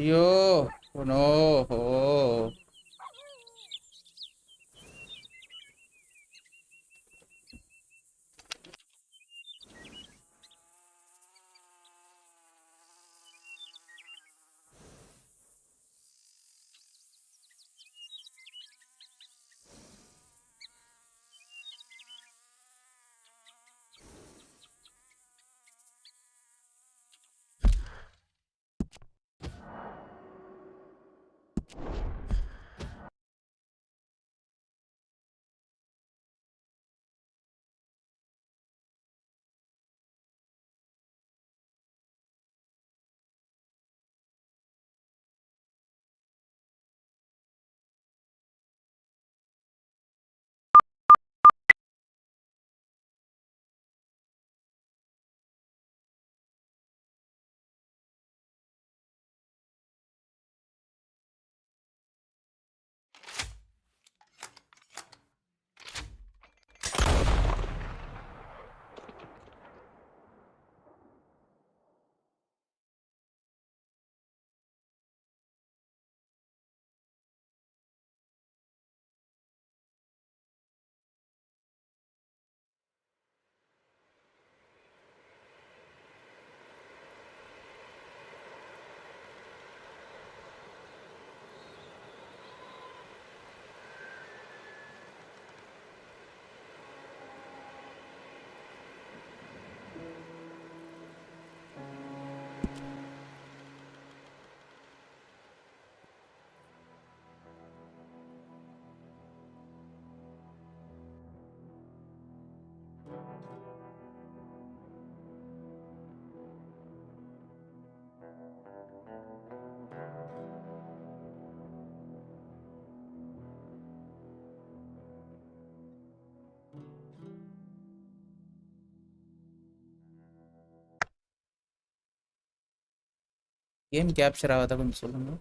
ஐயோ நோ. ஓ game capture ஆகாத கொஞ்சம் சொல்லுங்க.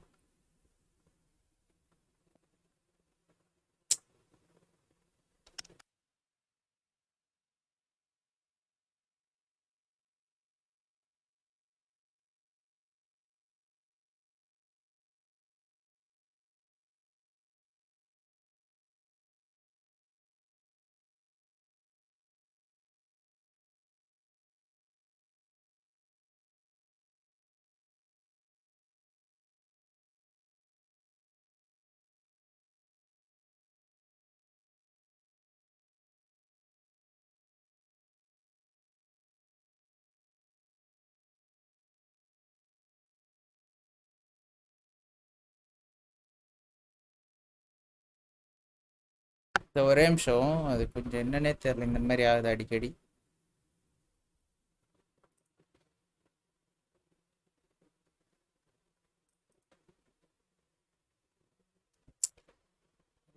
இந்த ஒரே நிமிஷம், அது கொஞ்சம் என்னன்னே தெரியல, இந்த மாதிரி ஆகுது அடிக்கடி.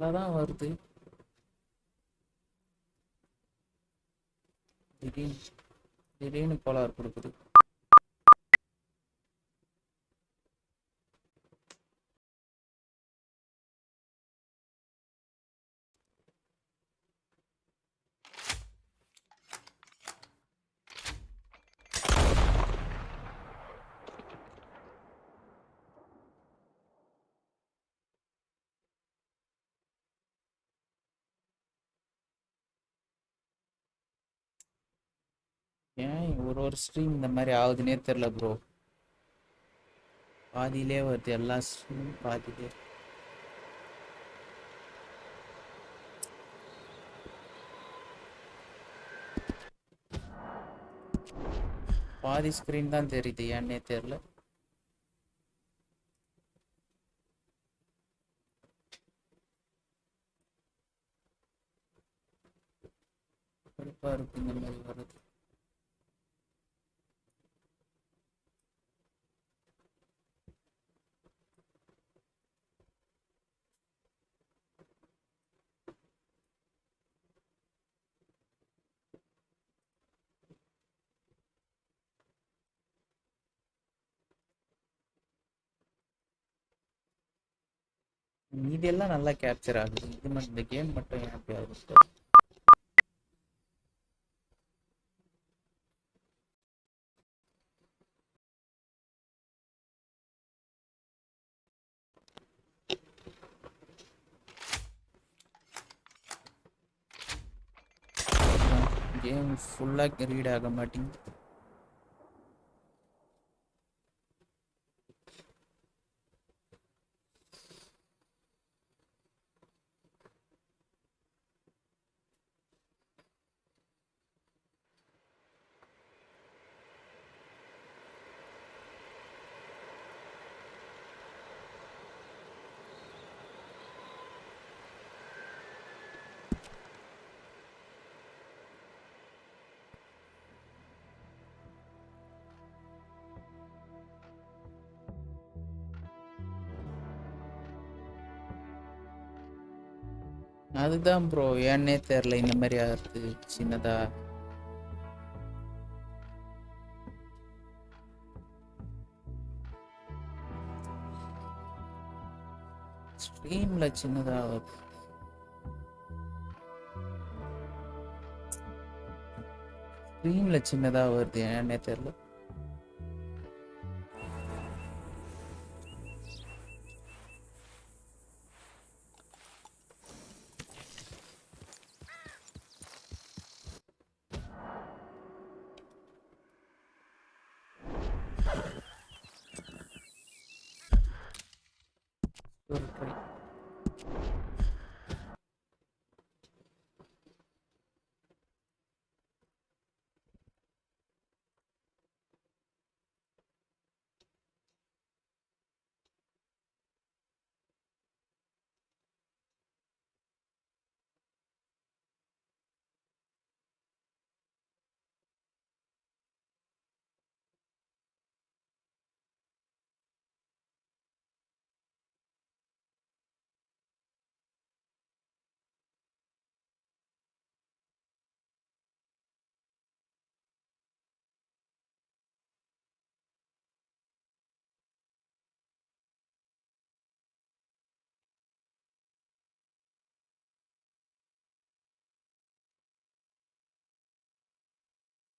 அதான் வருது திடீர்னு திடீர்னு கோளாறு கொடுக்குது. ஏன் ஒரு ஸ்ட்ரீம் இந்த மாதிரி ஆகுதுன்னே தெரியல ப்ரோ. பாதியிலே வருது, எல்லா ஸ்ட்ரீம் பாதியிலே. பாதி ஸ்க்ரீன் தான் தெரியுது, ஏன்னே தெரியல. கடுப்பா இருக்கு இந்த மாதிரி வருது. மீதியெல்லாம் நல்லா கேப்சர் ஆகுது, இது மட்டும் இந்த கேம் மட்டும் ஏன் அப்படி ஆகுது? கேம் ஃபுல்லாக ரீட் ஆக மாட்டேங்குது. அதுதான் ப்ரோ, ஏன்னே தெரில இந்த மாதிரி ஆகுது சின்னதா. ஸ்க்ரீன்ல சின்னதா ஆகுது. ஸ்க்ரீன்ல சின்னதா வருது, ஏன்னே தெரில. ஒரு try.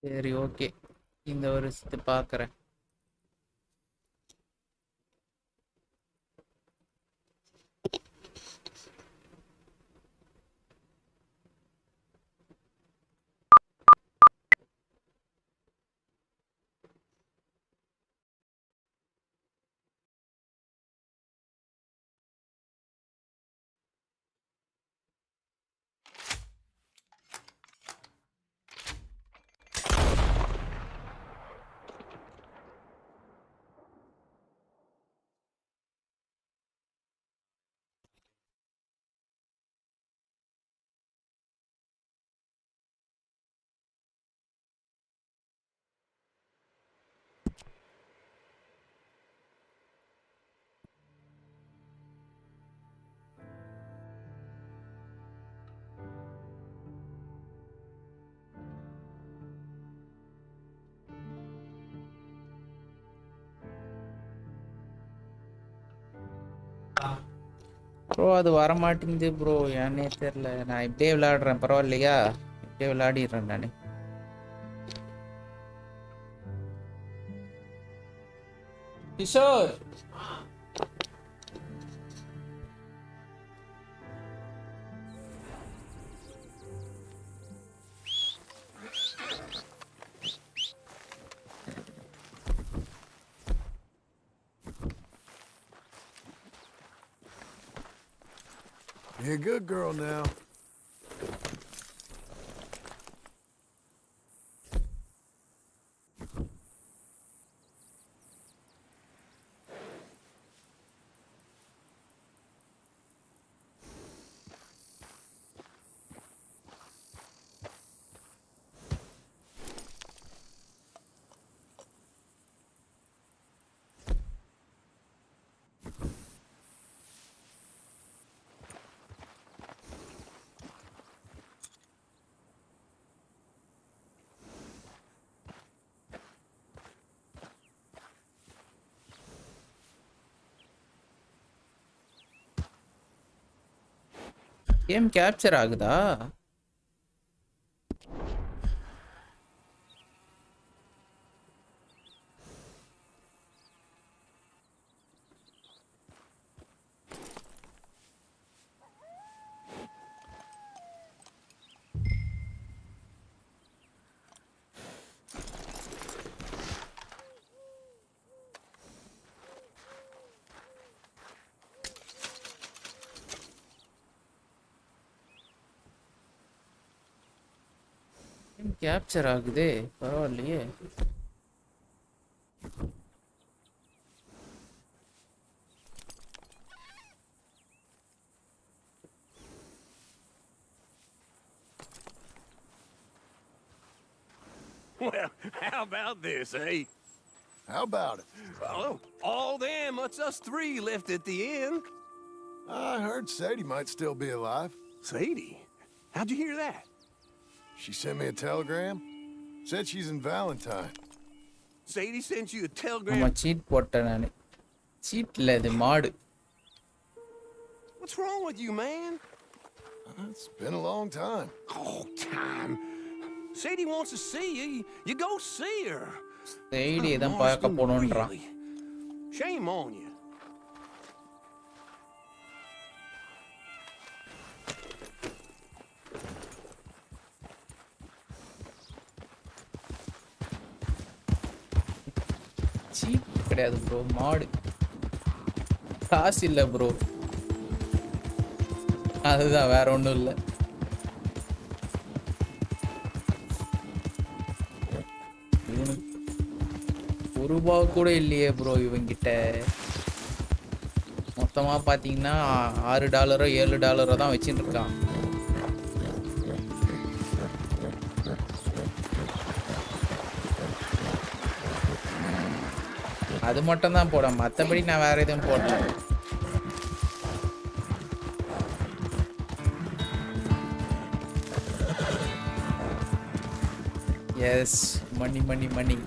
சரி ஓகே, இந்த ஒரு விஷயத்தை பார்க்குறேன். ப்ரோ அது வரமாட்டேங்குது ப்ரோ, ஏன்னே தெரில. நான் இப்படியே விளையாடுறேன், பரவாயில்லையா? இப்படியே விளையாடிடுறேன் நான். Kishore, You're a good girl now. Game capture ஆகுதா? கேப்சர் ஆகுதே பரவாயில்லையே. Well, how about this, eh? How about it? Oh, all them, it's us three left at the inn. I heard Sadie might still be alive. Sadie? How'd you hear that? She sent me a telegram. Said she's in Valentine. Sadie sent you a நம்ம telegram? Seat போட்டேன் நான். சீட்ல இது மாடு. What's wrong with you, man? It's been a long time. Oh, time. Sadie wants to see you. You go see her. Sadie தான் பார்க்க போணும்ன்றான். Really? Shame on you. Seat கிடையாது ப்ரோ, மாடு. காசு இல்லை ப்ரோ, அதுதான், வேற ஒன்றும் இல்லை. ஒரு ரூபா கூட இல்லையே ப்ரோ இவங்கிட்ட. மொத்தமா பாத்தீங்கன்னா $6 $7 தான் வச்சுட்டு இருக்கான். அது மட்டும் தான் போட, மற்றபடி நான் வேற எதுவும் போடல. எஸ், மணி மணி மணி.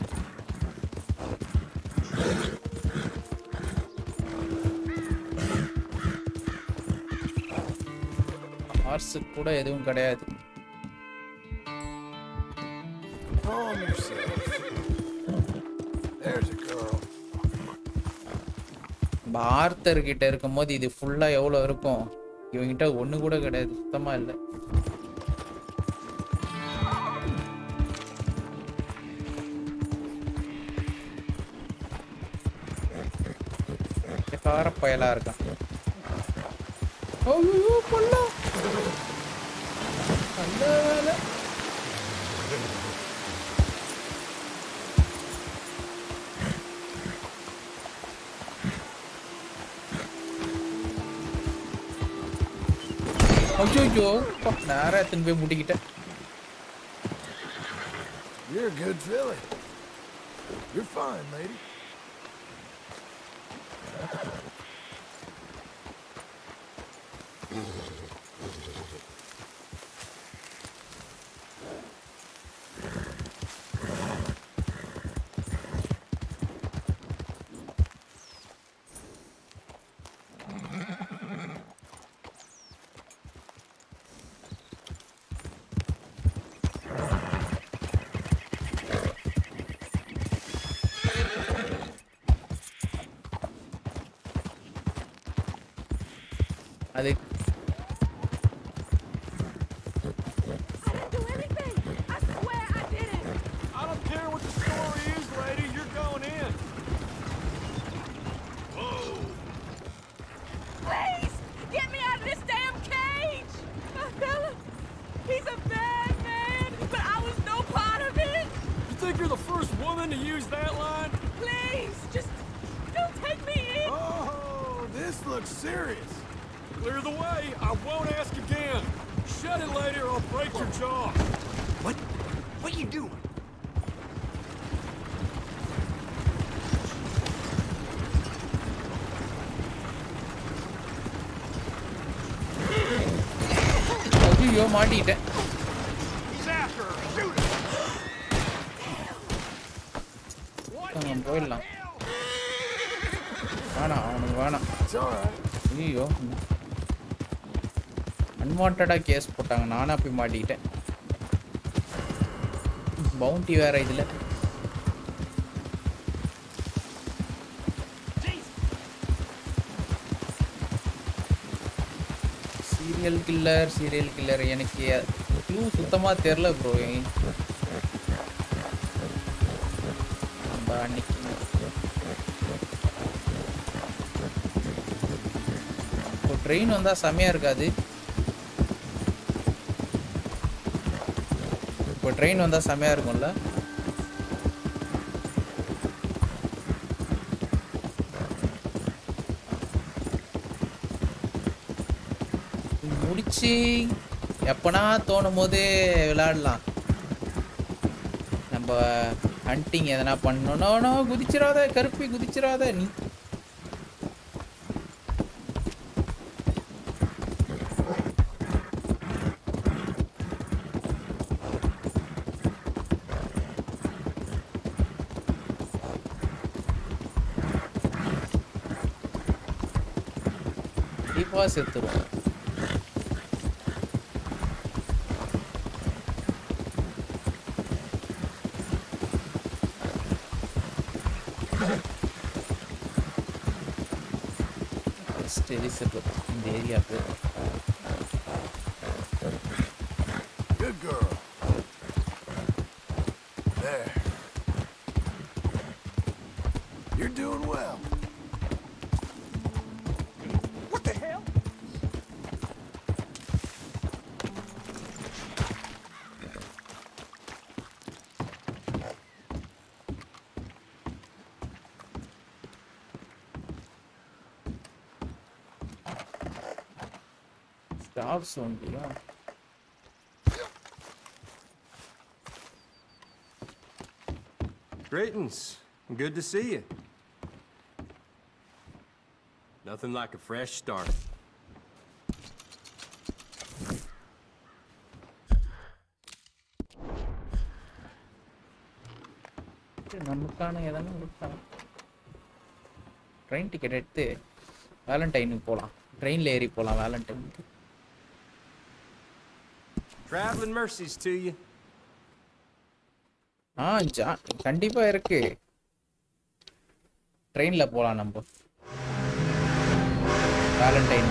ஹார்ஸ் கூட எதுவும் கிடையாது. Calm yourself. There's a girl. Author கிட்ட இருக்கும்போது இது ஃபுல்லா எவ்வளவு இருக்கும், இவங்கிட்ட ஒண்ணு கூட கிடையாது, சுத்தமா இல்லை. கார பயலா இருக்கான். ஐயோ கொல்ல நல்ல வேலை. ஐயோ நேரா எத்தனை போய் முட்டிக்கிட்டேன். You're a good filly. You're fine, lady. அது Looks serious. Clear the way. I won't ask again. Shut it, lady, or I'll break your jaw. What you doing? ஐயோ மாட்டிட்டேன். He's after her. Shoot him. போயிடலாம். வேணாம், அவனுக்கு வேணாம். ஐயோ அன்வான்டா case போட்டாங்க, நானா போய் மாட்டிக்கிட்டேன். பவுண்டி வேற இதுல. சீரியல் கில்லர் எனக்கு க்ளூ சுத்தமா தெரியல ப்ரோ. அன்னைக்கு ட்ரெயின் வந்தா செமையா இருக்காது. இப்போ ட்ரெயின் வந்தால் செமையாக இருக்கும்ல. முடிச்சு எப்போனா தோணும் போது விளையாடலாம். நம்ம ஹண்டிங் எதனா பண்ணணும். குதிச்சிடாத கருப்பி, குதிச்சிடாத நீ. கண்டிப்பாக செத்துருவோம். இந்த ஏரியாவுக்கு Good girl. There. You're doing well. What the hell? Stop சவுண்டியா? Greetings. Good to see you. Nothing like a fresh start. நமக்கான எதனா இருக்கா? ட்ரெயின் டிக்கெட் எடுத்து வேலண்டைனுக்கு போகலாம். ட்ரெயினில் ஏறி போகலாம் வேலண்டைனுக்கு. Traveling mercies to you. கண்டிப்பா இருக்கு. ட்ரெயின்ல போலாம் நம்ம வேலண்டைன்.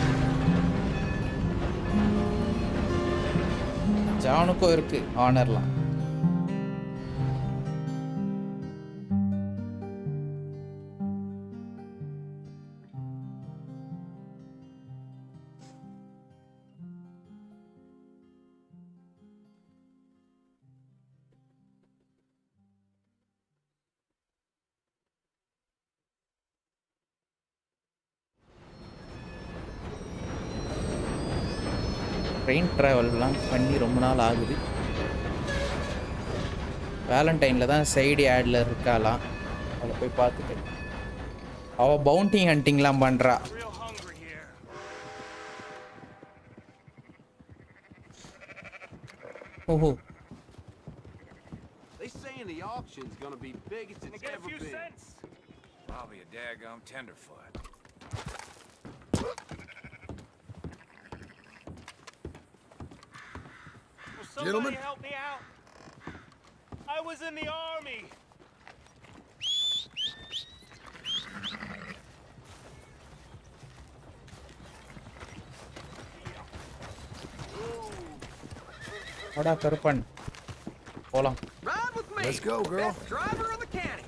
ஜானுக்கும் இருக்கு ஆனர்லாம். ட்ரெயின் ட்ராவல்லாம் பண்ணி ரொம்ப நாள் ஆகுது. வேலண்டைனில் தான் சைடு ஆடில் இருக்காலாம். அதில் போய் பார்த்துட்டு அவள் பவுண்டிங் ஹண்டிங்லாம் பண்ணுறா. ஓஹோ, They saying the auction's gonna be biggest it's ever been. Probably a daggum tenderfoot. Gentlemen, help me out. I was in the army. வாடா கருப்பன் போலாம். Ride with me. Let's go, girl. Best driver of the county.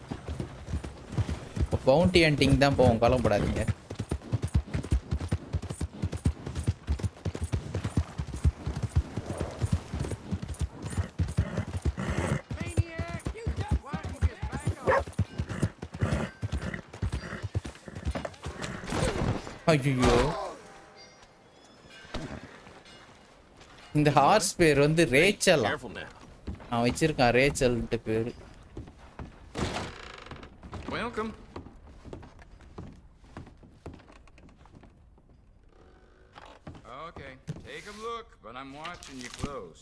Bounty hunting தான் போவோம், கவலைப்படாதீங்க. Maniac, you just why don't you get back up? ஐயோ, இந்த hours பேர் வந்து Rachel. Careful now. நான் வச்சிருக்கேன் ரேச்சல்ன்ட்டு பேரு. Welcome. Okay, take a look, but I'm watching you close.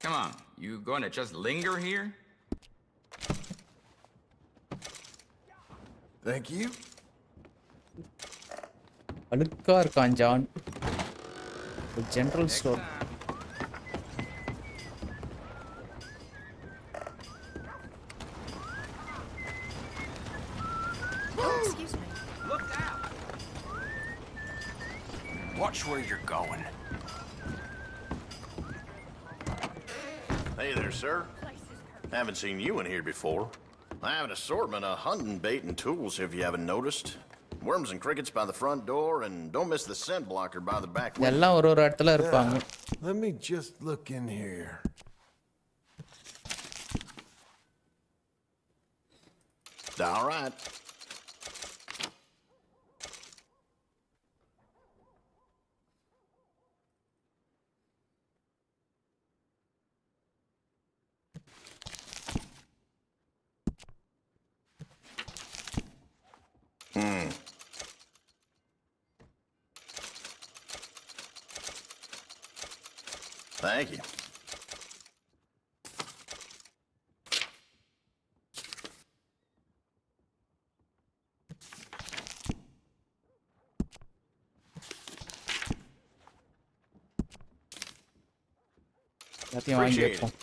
Come on, you gonna just linger here? thank you. அழுக்கா இருக்கான் John. General store. Excuse me. Look out! Watch where you're going. Hey there, sir. Haven't seen you in here before. I have an assortment of hunting bait and tools if you haven't noticed. Worms and crickets by the front door, and don't miss the scent blocker by the back window. எல்லாம் ஒரு இடத்துல இருப்பாங்க. Let me just look in here. All right. Thank you. எல்லாத்தையும் வாங்கி வைப்போம்.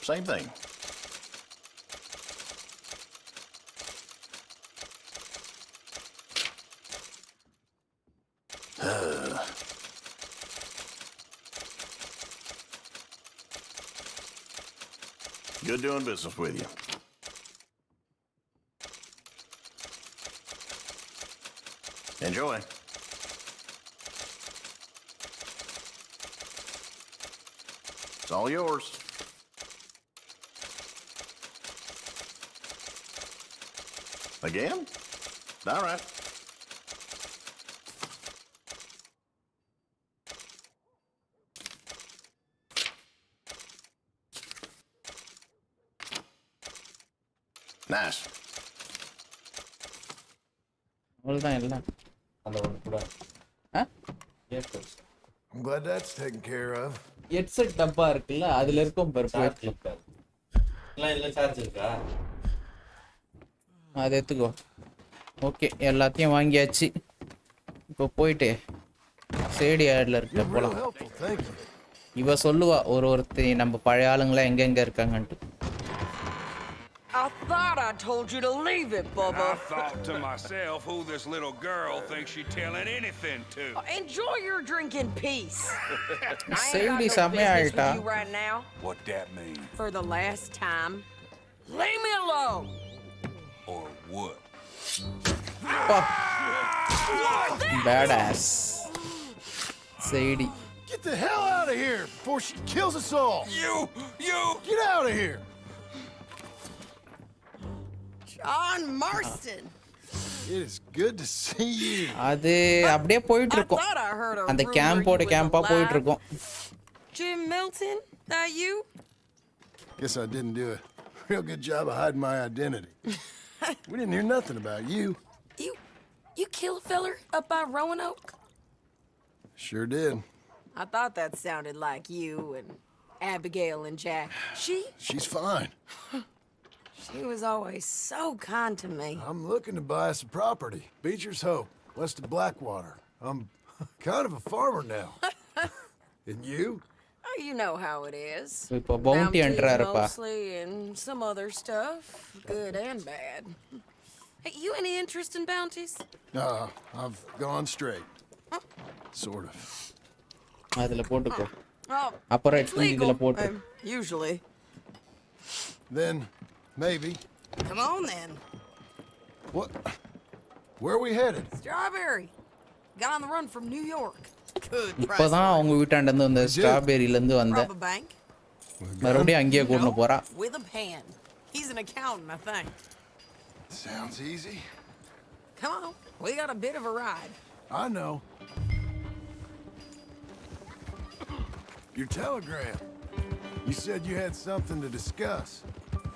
Same thing. Good doing business with you. Enjoy. It's all yours. Again? All right. Nice. அவ்வளவுதான் எல்லாம். I'm glad that's taken care of. Headset டப்பா இருக்குல்ல அதுல இருக்கும் perfect. இதுல சார்ஜ் இருக்கா? அது எடுத்துக்கோ. ஓகே எல்லாத்தையும் வாங்கியாச்சு. இப்போ போயிட்டு சேடி ஆட்ல இருக்க You're real போலாம். helpful, thank you. இவ சொல்லுவா ஒருத்தர் நம்ம பழைய ஆளுங்களா எங்க இருக்காங்கன்ட்டு. I thought I told you to leave it, Bubba. I thought to myself who this little girl thinks she's telling anything to. Enjoy your drink in peace. I ain't got Sadie no business Samayalta. with you right now. What that mean? For the last time, leave me alone. Or what? Badass. Sadie. Get the hell out of here before she kills us all. You! Get out of here. John Marston. It is good to see you. அது அப்படியே போயிட்டு I இருக்கும். thought I heard a அந்த rumor கேம்போட you was CAMPA போயிட்டு alive. இருக்கும். Jim Milton, that you? Guess I didn't do a real good job of hiding my identity. We didn't hear nothing about you. You kill a feller up by Roanoke? Sure did. I thought that sounded like you and Abigail and Jack. She's fine. She was always so kind to me. I'm looking to buy us a property. Beecher's Hope, west of Blackwater. I'm kind of a farmer now. And you? Oh, you know how it is. இப்போ bounty Bounties என்ட்ராருப்பா. mostly and some other stuff, good and bad. Hey, you any interest in bounties? I've gone straight. Sort of. அதுல போட்டுக்கோ. Oh, அப்புறம் it's எடுத்து இதுல legal, போட்டு. usually. Then, maybe. Come on then. What? Where are we headed? Strawberry. Got on the run from New York. Good price. இப்பதான் அவங்க வீட்டாண்ட இருந்து அந்த ஸ்ட்ராபெரியில இருந்து வந்த Rob a bank? மறுபடியும் அங்கேயே கூட்டிட்டு போறா. With a pan. He's an accountant, I think. Sounds easy. Come on, we got a bit of a ride. I know. Your telegram. You said you had something to discuss.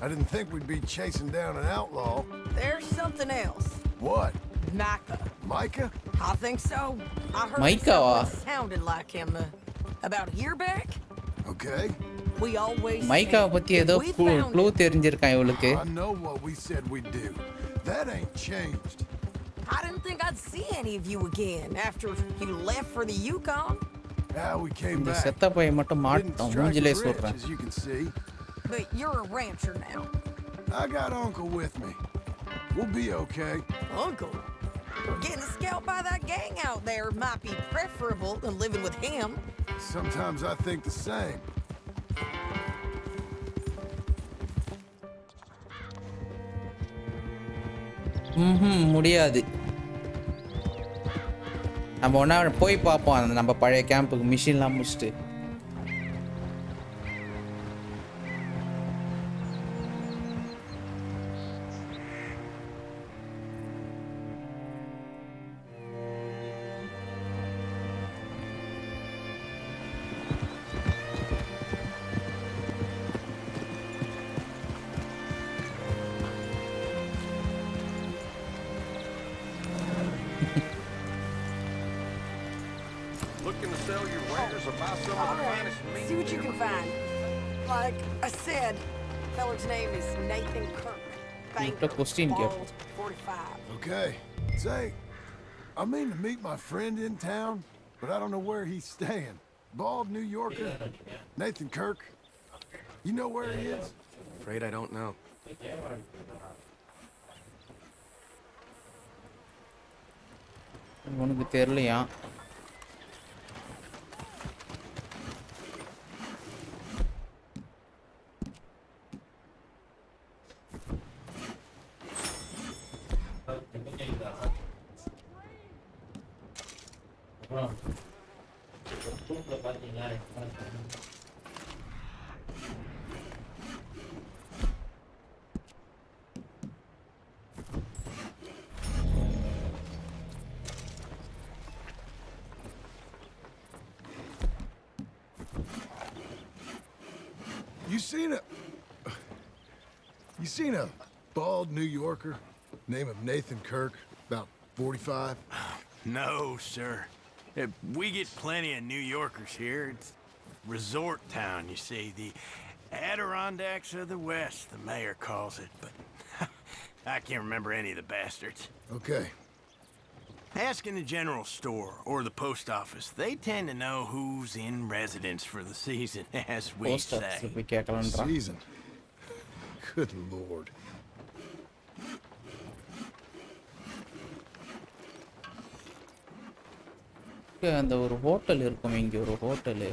I didn't think we'd be chasing down an outlaw. There's something else. What? Micah. Micah? I think so. I heard Micah, something sounded like him. About a year back? Okay. We always மைக்காவை said பத்தி if ஏதோ we found clue தெரிஞ்சிருக்கான் இவளுக்கு. I know what we said we'd do. That ain't changed. I didn't think I'd see any of you again after you left for the Yukon. Yeah, we came இந்த back. செத்த பையன் மட்டும் Didn't மாட்டோம் strike மூஞ்சிலே it rich, சொல்றேன். as you can see. But you're a rancher now. I got Uncle with me. We'll be okay. Uncle? Getting scalped by that gang out there might be preferable than living with him. Sometimes I think the same. முடியாது. நம்ம ஒண்ணா போய் பார்ப்போம் அந்த நம்ம பழைய கேம்புக்கு மிஷின்லாம் முடிச்சிட்டு. Looking to sell your wares or buy some of All the right, finest meat? see what you can find. Like I said, feller's name is Nathan Kirk. Banker, question here. bald, 45. Okay. Say, I mean to meet my friend in town, but I don't know where he's staying. Bald New Yorker, Nathan Kirk. You know where he is? Afraid I don't know. உனக்கு தெரியலையா? You seen a bald New Yorker, name of Nathan Kirk, about 45? No, sir. We get plenty of New Yorkers here. It's resort town, you see. The Adirondacks of the West, the mayor calls it, but I can't remember any of the bastards. Okay. Ask in the general store or the post office. They tend to know who's in residence for the season, as we Post office say. போய் கேட்கலாம்ன்றா. Season. Good Lord. அந்த ஒரு hotel இருக்கும் இங்க ஒரு hotel.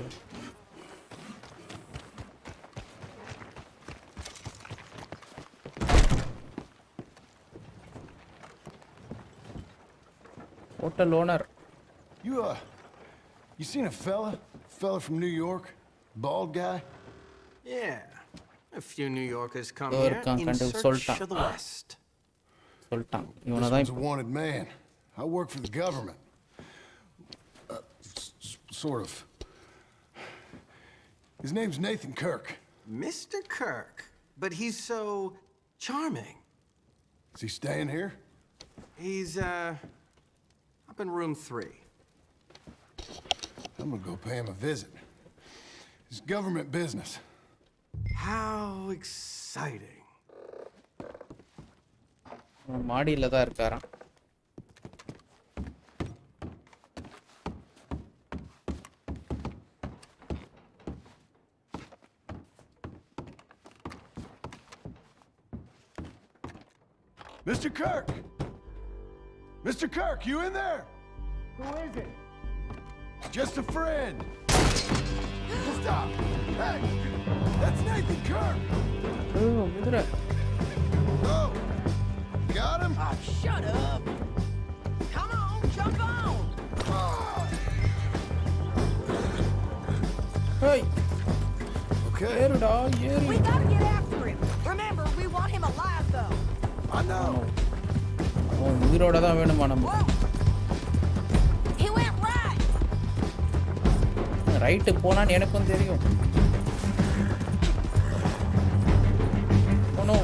Hotel owner. You seen a fella from New York? Bald guy? Yeah. A few New Yorkers come Or here can in kind of search Sultan. of the West. Sultan. This one's a wanted man. I work for the government. Sort of. His name's Nathan Kirk. Mr. Kirk? But he's so charming. Is he staying here? He's, up in room 3. I'm gonna go pay him a visit. It's government business. How exciting. மாடியில தான் இருக்காராம். Mr. Kirk! Mr. Kirk, you in there? Who is it? Just a friend. Stop! Hey! That's Nathan Kirk! குதிரை. Oh! Got him? Oh, shut up. Come on, jump on. Hey, Okay. ஏறுடா ஏறு. We gotta get after him. Remember, we want him alive, though. I know. அவன் உயிரோட தான் வேணுமா நம்ம. Whoa. He went right. Right போனான்னு எனக்கும் தெரியும். Oh no.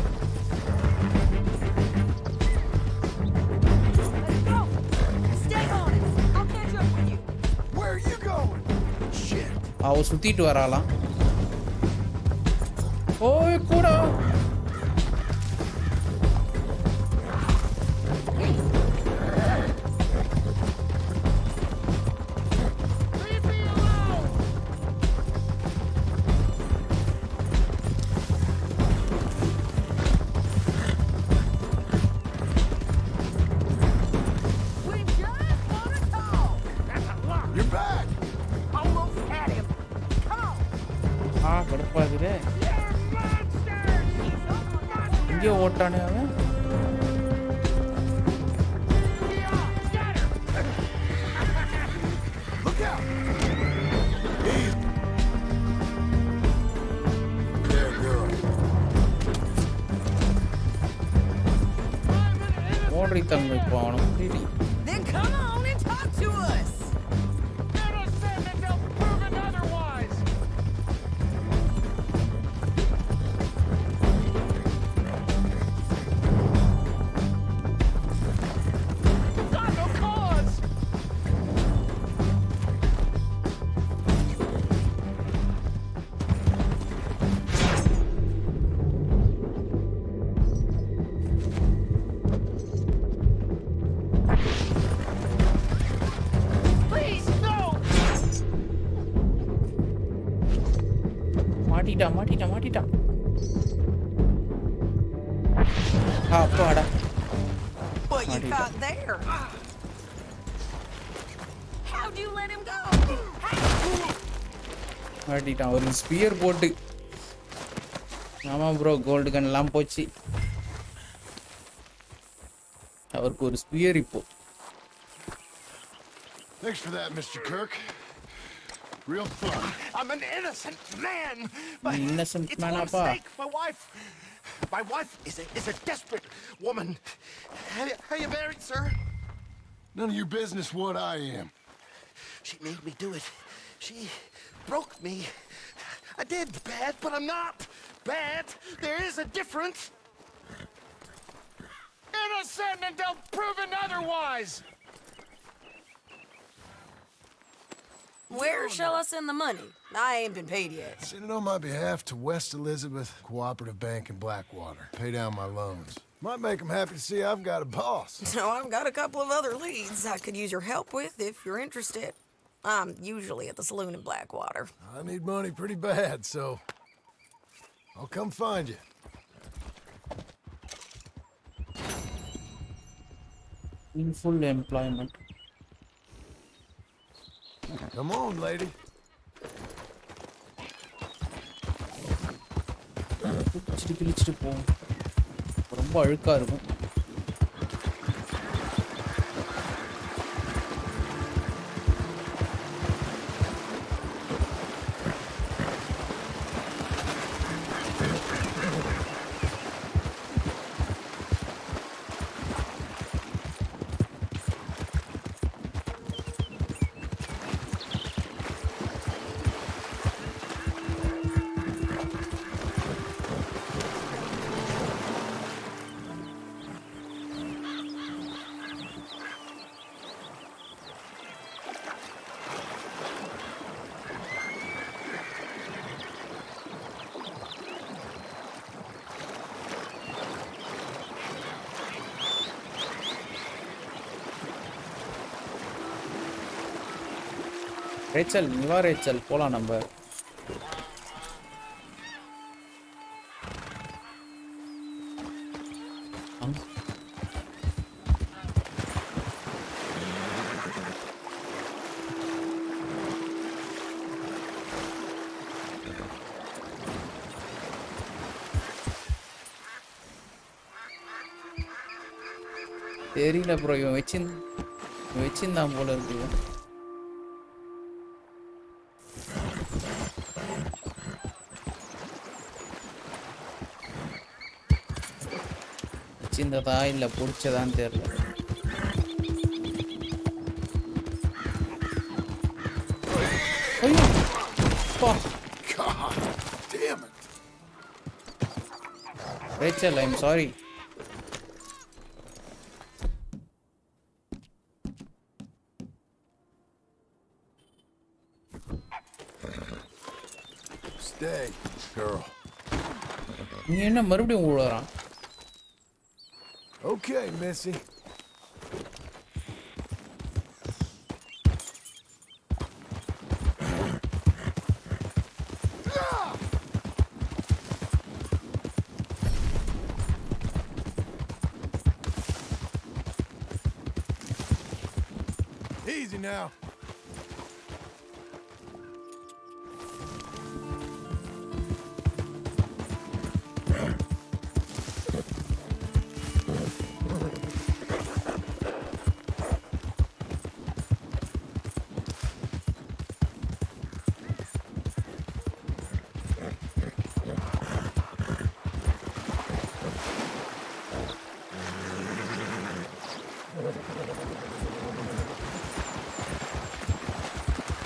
Let's go. Stay on it. I'll catch up with you. Where are you going? Shit. அவ சுத்திட்டு வராளாம். ஓய் கூடா. You're back! Almost had him. Come on. கடுப்பாகுதே. You're monsters. He's a monster. எங்கேயோ ஓட்டானே அவன். Look out! Easy. There, girl. ஓடுறி தம்பி இப்போ அவனுக்கு புரியல. Then come on and talk to us. Innocent until proven otherwise. Got no cause. Please, no. மாட்டிட்டான். அப்பாடா. What you got there? How'd you let him go? மாட்டிட்டான் ஒரு sphere போட்டு. ஆமா bro gold கன் எல்லாம் போச்சு. அவருக்கு ஒரு ஸ்பியர் இப்போ. Thanks for that, Mr. Kirk. Real fun. I'm an innocent man. But Innocent it's man, one Appa. mistake. My wife is a desperate woman. Are you married, sir? None of your business what I am. She made me do it. She broke me. I did bad, but I'm not bad. There is a difference. Innocent until proven otherwise. Where shall I send the money? I ain't been paid yet. Send it on my behalf to West Elizabeth Cooperative Bank in Blackwater. Pay down my loans. Might make them happy to see I've got a boss. So I've got a couple of other leads I could use your help with if you're interested. I'm usually at the saloon in Blackwater. I need money pretty bad, so I'll come find you. In full employment. Come on, lady. கிழிச்சிட்டு போகும். ரொம்ப அழுக்கா இருக்கும். Rachel நீ வா Rachel போலாம் நம்ம. தெரியல bro இவன் வச்சிருந்தான் போல இருக்கு. வச்சிருந்ததா இல்ல பிடிச்சதான்னு தெரியல. ஐயோ பா God damn it. Rachel I am sorry. Stay, girl. நீ என்ன மறுபடியும் ஊழறான்? Okay, Missy. Easy now.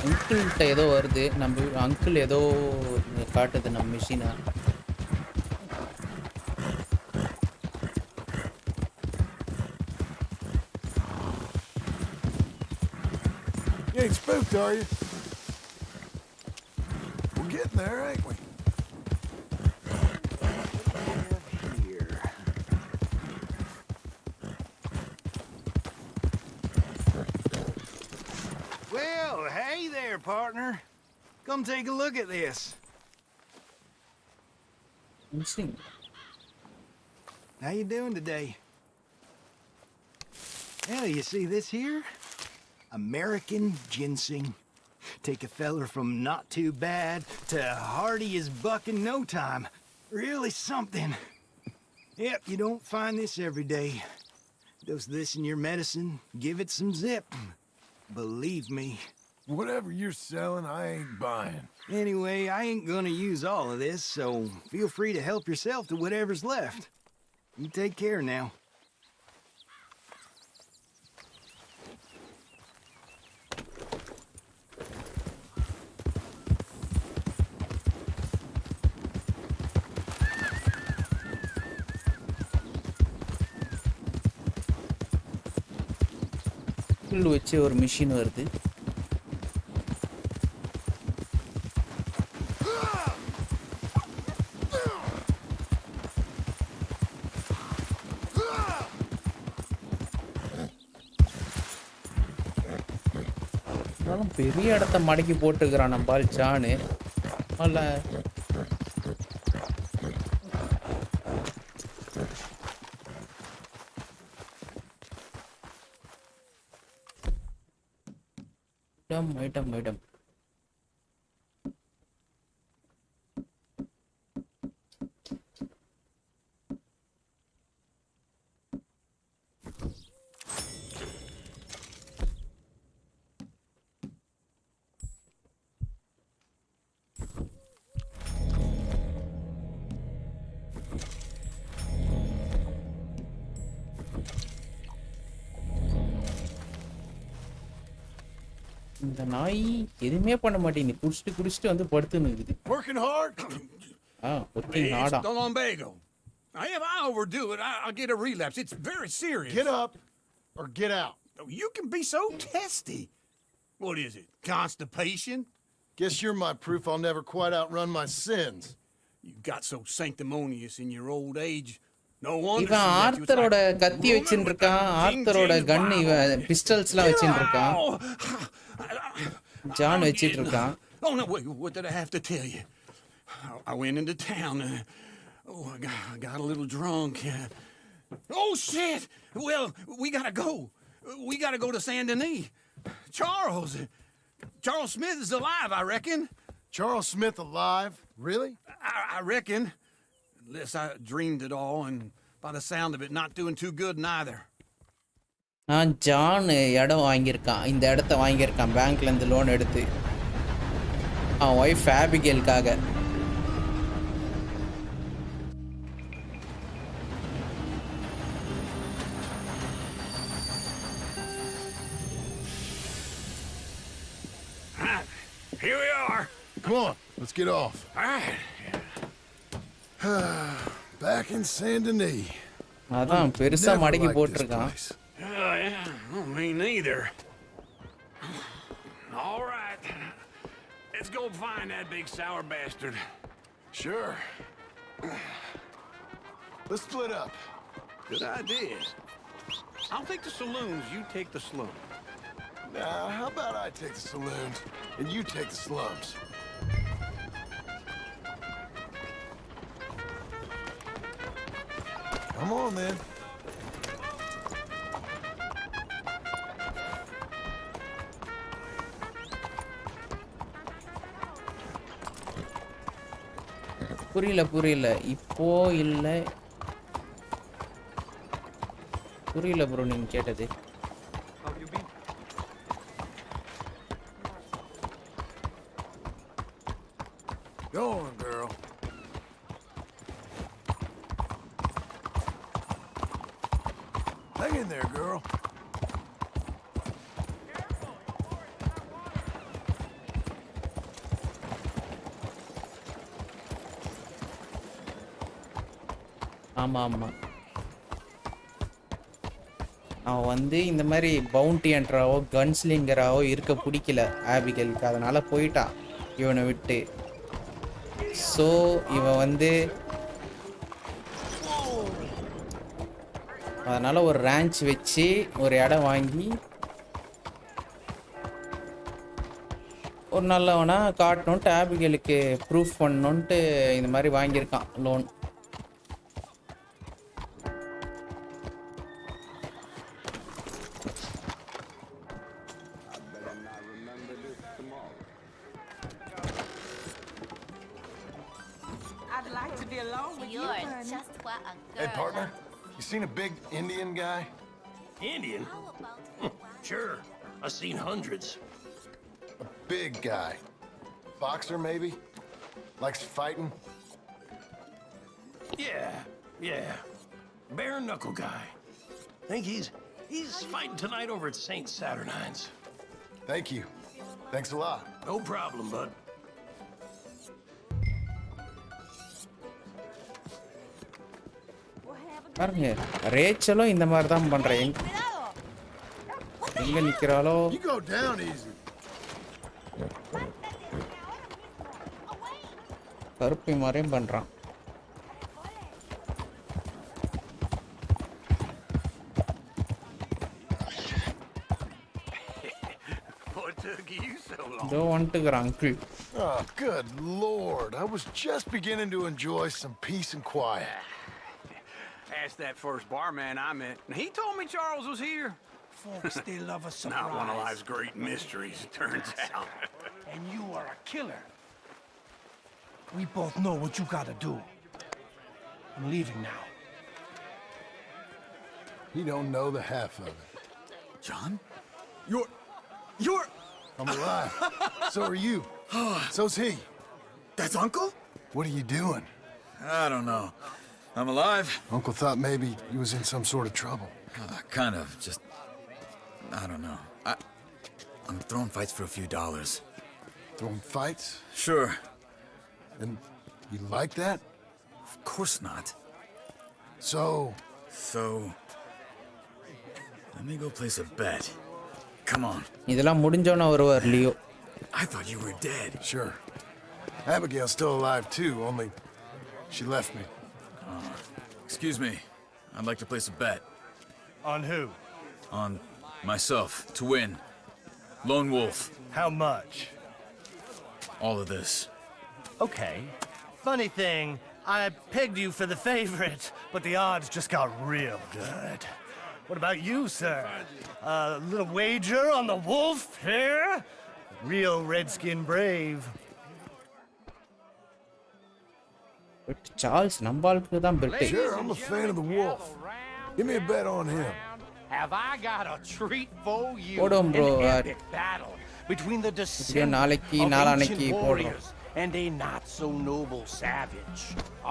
அங்கிள்கிட்ட ஏதோ வருது. நம்ம அங்கிள் ஏதோ காட்டுது நம்ம மிஷினை. You ain't spooked, are you? We're getting there, ain't we? Here. Well, hey there, partner. Come take a look at this. Machine. How you doing today? Well, you see this here? American ginseng. Take a feller from not too bad to hardy as buck in no time. Really something. Yep, you don't find this every day. Dose this in your medicine, give it some zip. Believe me. Whatever you're selling, I ain't buying. Anyway, I ain't gonna use all of this, so feel free to help yourself to whatever's left. You take care now. புல் வச்சு ஒரு machine வருது. பெரிய இடத்த மடக்கி போட்டுக்கிறான் நம்பால் ஜானு. அல்ல item இந்த நாய் எதுவுமே பண்ண மாட்டேங்குது. குடிச்சிட்டு வந்து படுத்துன்னு இருக்குது. Working hard? working hard. It's no lumbago. If I overdo it, I'll get a relapse. It's very serious. Get up or get out. You can be so testy. What is it? Constipation? Guess you're my proof I'll never quite outrun my sins. You got so sanctimonious in your old age. No wonder. இவன் ஆர்த்தரோட கத்தி வச்சிட்டு இருக்கான். ஆர்த்தரோட கன் இவன் பிஸ்டல்ஸ்லாம் வச்சிட்டு இருக்கான். John வச்சிட்டு இருக்கான். Oh no, wait, what did I have to tell you? I went into town. I got a little drunk. Oh shit! Well, we gotta go. We gotta go to Saint Denis. Charles Smith is alive, I reckon. Charles Smith alive? Really? I reckon. Unless I dreamed it all, and by the sound of it, not doing too good neither. John இடம் வாங்கியிருக்கான். இந்த இடத்த வாங்கியிருக்கான் பேங்க்ல இருந்து loan எடுத்து அவன் wife ஆபிகேலுக்காக. Here we are. Come on, let's get off. All right. Back in Saint Denis. அதான் பெருசா மடக்கி போட்டிருக்கான். Yeah, me neither. All right. Let's go find that big sour bastard. Sure. Let's split up. Good idea. I'll take the saloons, you take the slum. Now, how about I take the saloons and you take the slums? Come on, then. புரியல இப்போ இல்ல. புரியல bro நீங்க கேட்டது. Go on, girl. Hang in there, girl. ஆமா ஆமா. அவன் வந்து இந்த மாதிரி பவுண்டி என்ட்ராவோ கன்ஸ்லிங்கராவோ இருக்க பிடிக்கல ஆபிகேலுக்கு, அதனால போயிட்டான் இவனை விட்டு. ஸோ இவன் வந்து அதனால ஒரு ரேஞ்ச் வச்சு ஒரு இடம் வாங்கி ஒரு நல்லவனா காட்டணுன்ட்டு ஆபிகேலுக்கு ப்ரூஃப் பண்ணணுன்ட்டு இந்த மாதிரி வாங்கியிருக்கான் loan. I'd like to be alone with you, You're honey. just what a girl. Hey, partner, you seen a big Indian guy? Indian? How about Sure. I've seen hundreds. A big guy. Boxer, maybe? Likes fighting? Yeah. Bare knuckle guy. Think he's fighting tonight over at St. Saturnine's. Thank you. Thanks a lot. No problem, bud. பாருங்க ரேச்சலும் இந்த மாதிரி தான் பண்றேன். எங்க நிக்கிறாளோ You go down easy. கருப்பி மாதிரியும் பண்றான். What took you so long? இதோ வந்துட்டுக்கிறான் uncle. Oh, good Lord. I was just beginning to enjoy some peace and quiet. Asked that first barman I met, and he told me Charles was here. Folks, they love a surprise. Not one of life's great mysteries, it turns out. And you are a killer. We both know what you gotta do. I'm leaving now. You don't know the half of it. John? You're... I'm alive. So are you. So's he. That's Uncle? What are you doing? I don't know. I'm alive. Uncle thought maybe he was in some sort of trouble. Kind of. Just... I don't know. I'm throwing fights for a few dollars. Throwing fights? Sure. And you like that? Of course not. So... Let me go place a bet. Come on. இதெல்லாம் முடிஞ்சோன்னு வருவார் Leo. I thought you were dead. Sure. Abigail's still alive too, only she left me. Excuse me. I'd like to place a bet. On who? On myself. To win. Lone Wolf. How much? All of this. Okay. Funny thing, I pegged you for the favorite, but the odds just got real good. What about you, sir? A little wager on the wolf here? Real redskin brave. But Charles நம்பாளுக்கு தான் bet. Sure, I'm a fan of the wolf. Give me a bet on him. Have I got a treat for you? போடும் bro. An epic battle between the descendants நாளைக்கு of நாளானைக்கு ancient போடுறோம். warriors and a not so noble savage.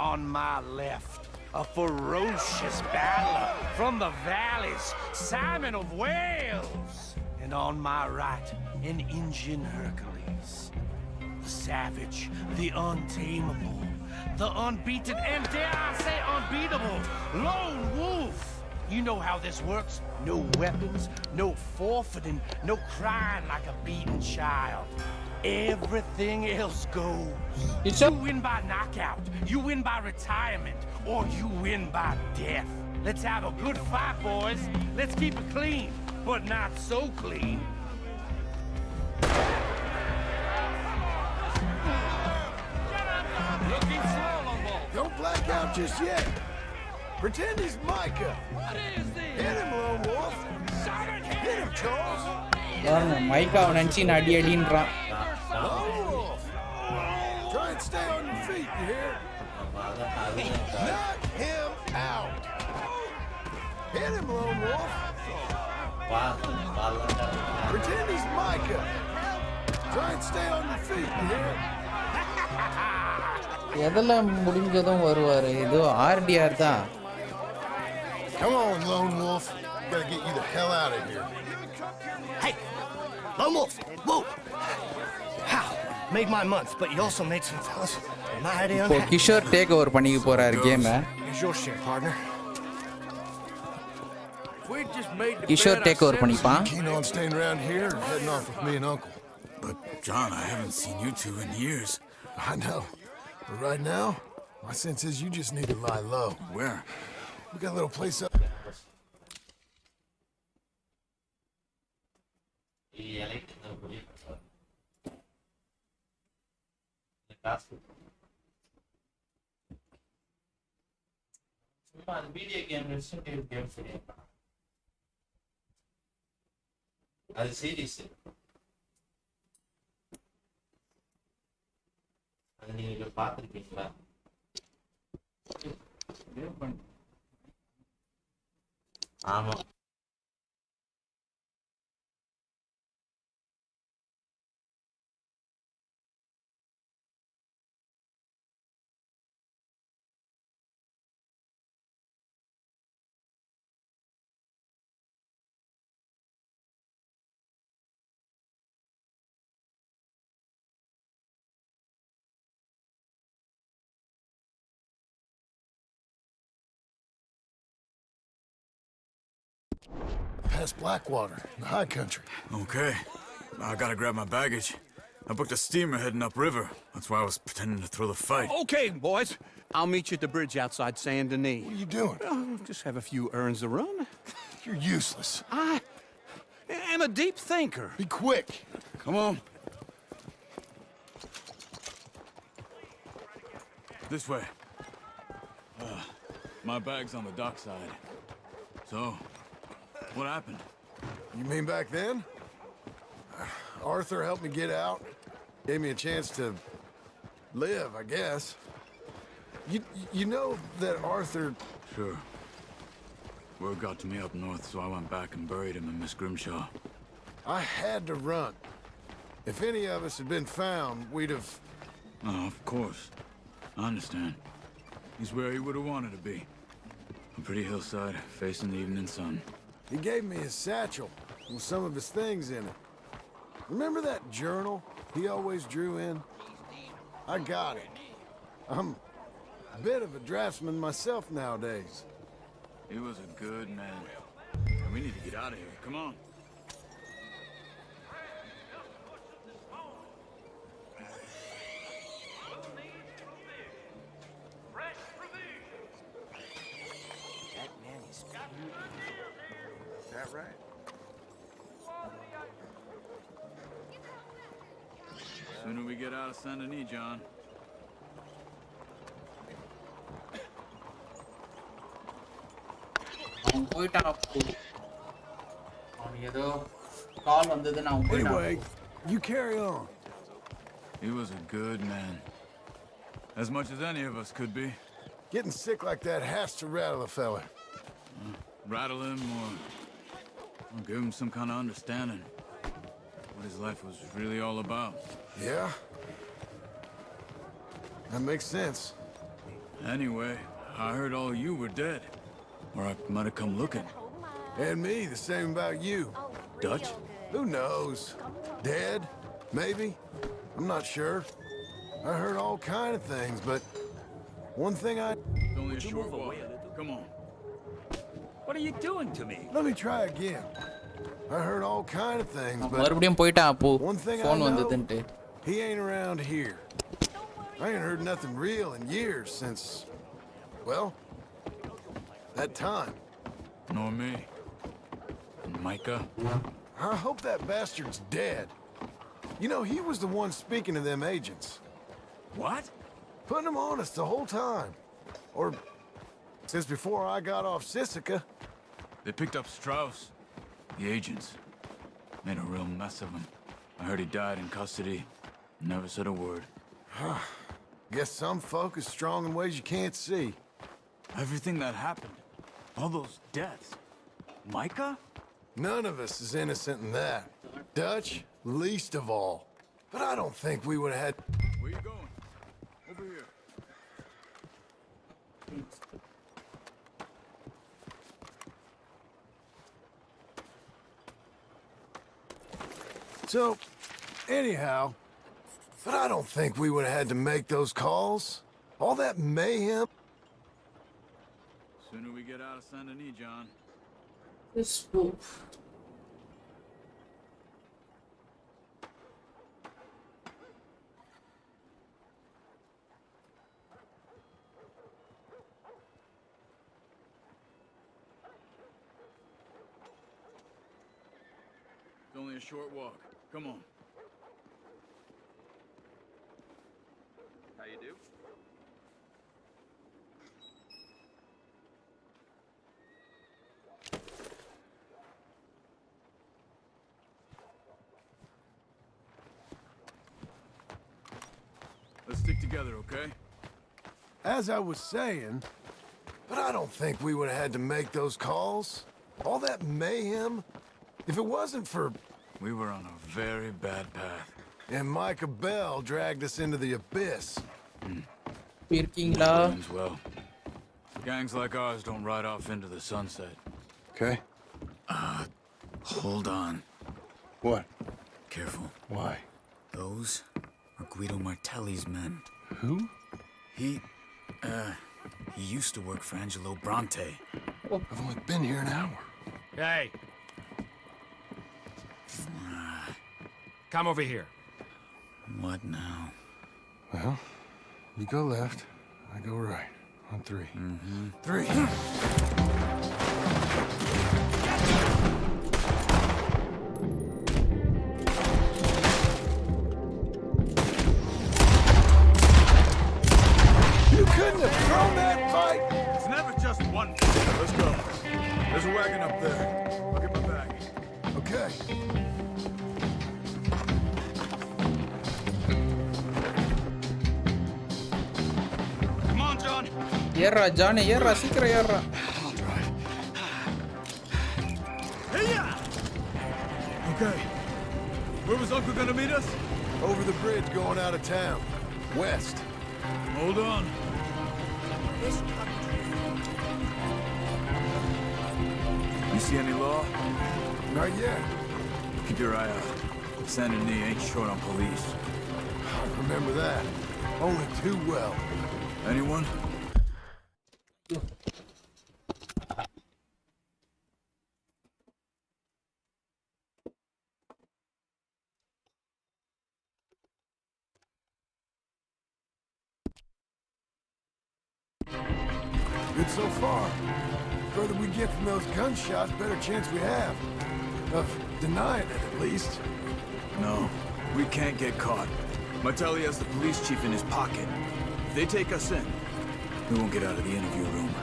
On my left, a ferocious battler from the valleys, Simon of Wales. And on my right, an Indian Hercules. The savage, the untamable, the unbeaten, and dare I say unbeatable, Lone Wolf. You know how this works. No weapons, no forfeiting, no crying like a beaten child. Everything else goes. You win by knockout, you win by retirement, or you win by death. Let's have a good fight, boys. Let's keep it clean, but not so clean. Looking slow, Lone Wolf. Don't black out just yet. Pretend he's Micah. What is this? Hit him, Lone Wolf. Hit him, Charles. பாருங்க மைக்காவை நினச்சி அடி அடின்றான். Lone Wolf. Try and stay on your feet, you hear? Knock him out. Hit him, Lone Wolf. Pretend he's Micah. Try and stay on your feet, you hear? எதெல்லாம் முடிஞ்சதும் வருவார். இது RTR தான். Come on, Lone Wolf. Gotta get you the hell out of here. Hey, Lone Wolf, whoa! How? made my month, but you also made some fellas mighty இப்போ unhappy. Kishore take over பண்ணிக்க போறாரு கேமை. Here's your share, partner. We just made the Kishore bed take over ourselves. பண்ணிப்பான். Keen on staying around here or heading off with me and Uncle? But, John, I haven't seen you two in years. I know. But right now, my sense is you just need to lie low. Where? We got a little place up. ఈ elect కాసు சும்மா அது video game resident evil game சொல்லியா அது series அது நீங்க பார்த்துருக்கீங்களா ஆமா Past Blackwater, in the high country. Okay. I gotta grab my baggage. I booked a steamer heading upriver. That's why I was pretending to throw the fight. Okay, boys. I'll meet you at the bridge outside Saint Denis. What are you doing? Just have a few errands to run. You're useless. I am a deep thinker. Be quick. Come on. This way. My bag's on the dockside. So, what happened? You mean back then? Arthur helped me get out. Gave me a chance to live, I guess. You know that Arthur... Sure. Word got to me up north, so I went back and buried him in Miss Grimshaw. I had to run. If any of us had been found, we'd have... Oh, of course. I understand. He's where he would have wanted to be. A pretty hillside, facing the evening sun. He gave me his satchel with some of his things in it. Remember that journal he always drew in? I got it. I'm a bit of a draftsman myself nowadays. He was a good man. We need to get out of here. Come on. Is that right? Sooner we get out of Saint Denis, John. அவன் போயிட்டான் அப்போ. அவனுக்கு ஏதோ கால் வந்ததுன்னு அவன் போயிட்டான். Anyway, you carry on. He was a good man. As much as any of us could be. Getting sick like that has to rattle a fella. Rattle him or give him some kind of understanding. What his life was really all about. Yeah? That makes sense. Anyway, I heard all you were dead. Or I might have come looking. And me, the same about you. Dutch? Who knows? Dead? Maybe? I'm not sure. I heard all kind of things, but one thing It's only a short walk. Come on. What are you doing to me? Let me try again. I heard all kind of things, அவன் but மறுபடியும் போயிட்டான் அப்போ. one thing I phone know, வந்ததுன்ட்டு. he ain't around here. I ain't heard nothing real in years since, well, that time. Nor me. And Micah? I hope that bastard's dead. You know, he was the one speaking to them agents. What? Putting them on us the whole time. Or since before I got off Sisika. They picked up Strauss. The agents. Made a real mess of him. I heard he died in custody. Never said a word. Guess some folk is strong in ways you can't see. Everything that happened. All those deaths. Micah? None of us is innocent in that. Dutch, least of all. But I don't think we would have had... Where you going? Over here. So, anyhow, But I don't think we would have had to make those calls. All that mayhem. Sooner we get out of Saint Denis, John. This book. It's only a short walk. Come on. How you do? Let's stick together, okay? As I was saying, but I don't think we would have had to make those calls. All that mayhem. If it wasn't for... We were on a very bad path. And Micah Bell dragged us into the abyss. Pirkingla. Ends well. Gangs like ours don't ride off into the sunset. Okay. Hold on. What? Careful. Why? Those are Guido Martelli's men. Who? He used to work for Angelo Bronte. I've only been here an hour. Hey. Come over here. What now? Well, you go left, I go right. On three. Mm-hmm. 3. You couldn't have thrown that fight! It's never just one. Let's go. There's a wagon up there. I'll get my bag. Okay. Come on, John. ஏறா ஜானே ஏறா சீக்கிரம் ஏறா. I'll drive. Hey-ya! Okay. Where was Uncle gonna meet us? Over the bridge going out of town. West. Hold on. You see any law? Not yet. Keep your eye out. Saint Denis ain't short on police. I remember that. Only too well. Anyone? Good so far. Further we get from those gunshots, better chance we have. Of denying it, at least. No, we can't get caught. Martelli has the police chief in his pocket. If they take us in, we won't get out of the interview room.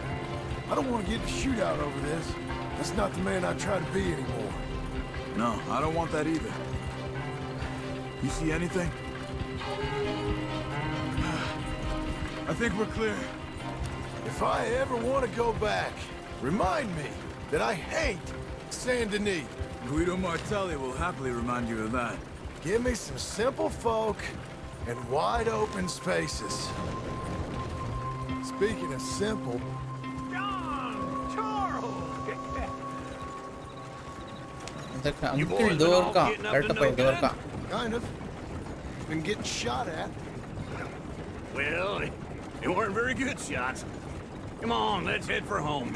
I don't want to get in a shootout over this. That's not the man I try to be anymore. No, I don't want that either. You see anything? I think we're clear. If I ever want to go back, remind me that I hate Saint Denis. Guido Martelli will happily remind you of that. Give me some simple folk and wide open spaces. Speaking of simple, John! Charles! அந்த You uncle boys இதோ been all இருக்கான். getting up to கரெக்டா no போய் இதோ good? இருக்கான். kind of. Been getting shot at. Well, they weren't very good shots. Come on, let's head for home.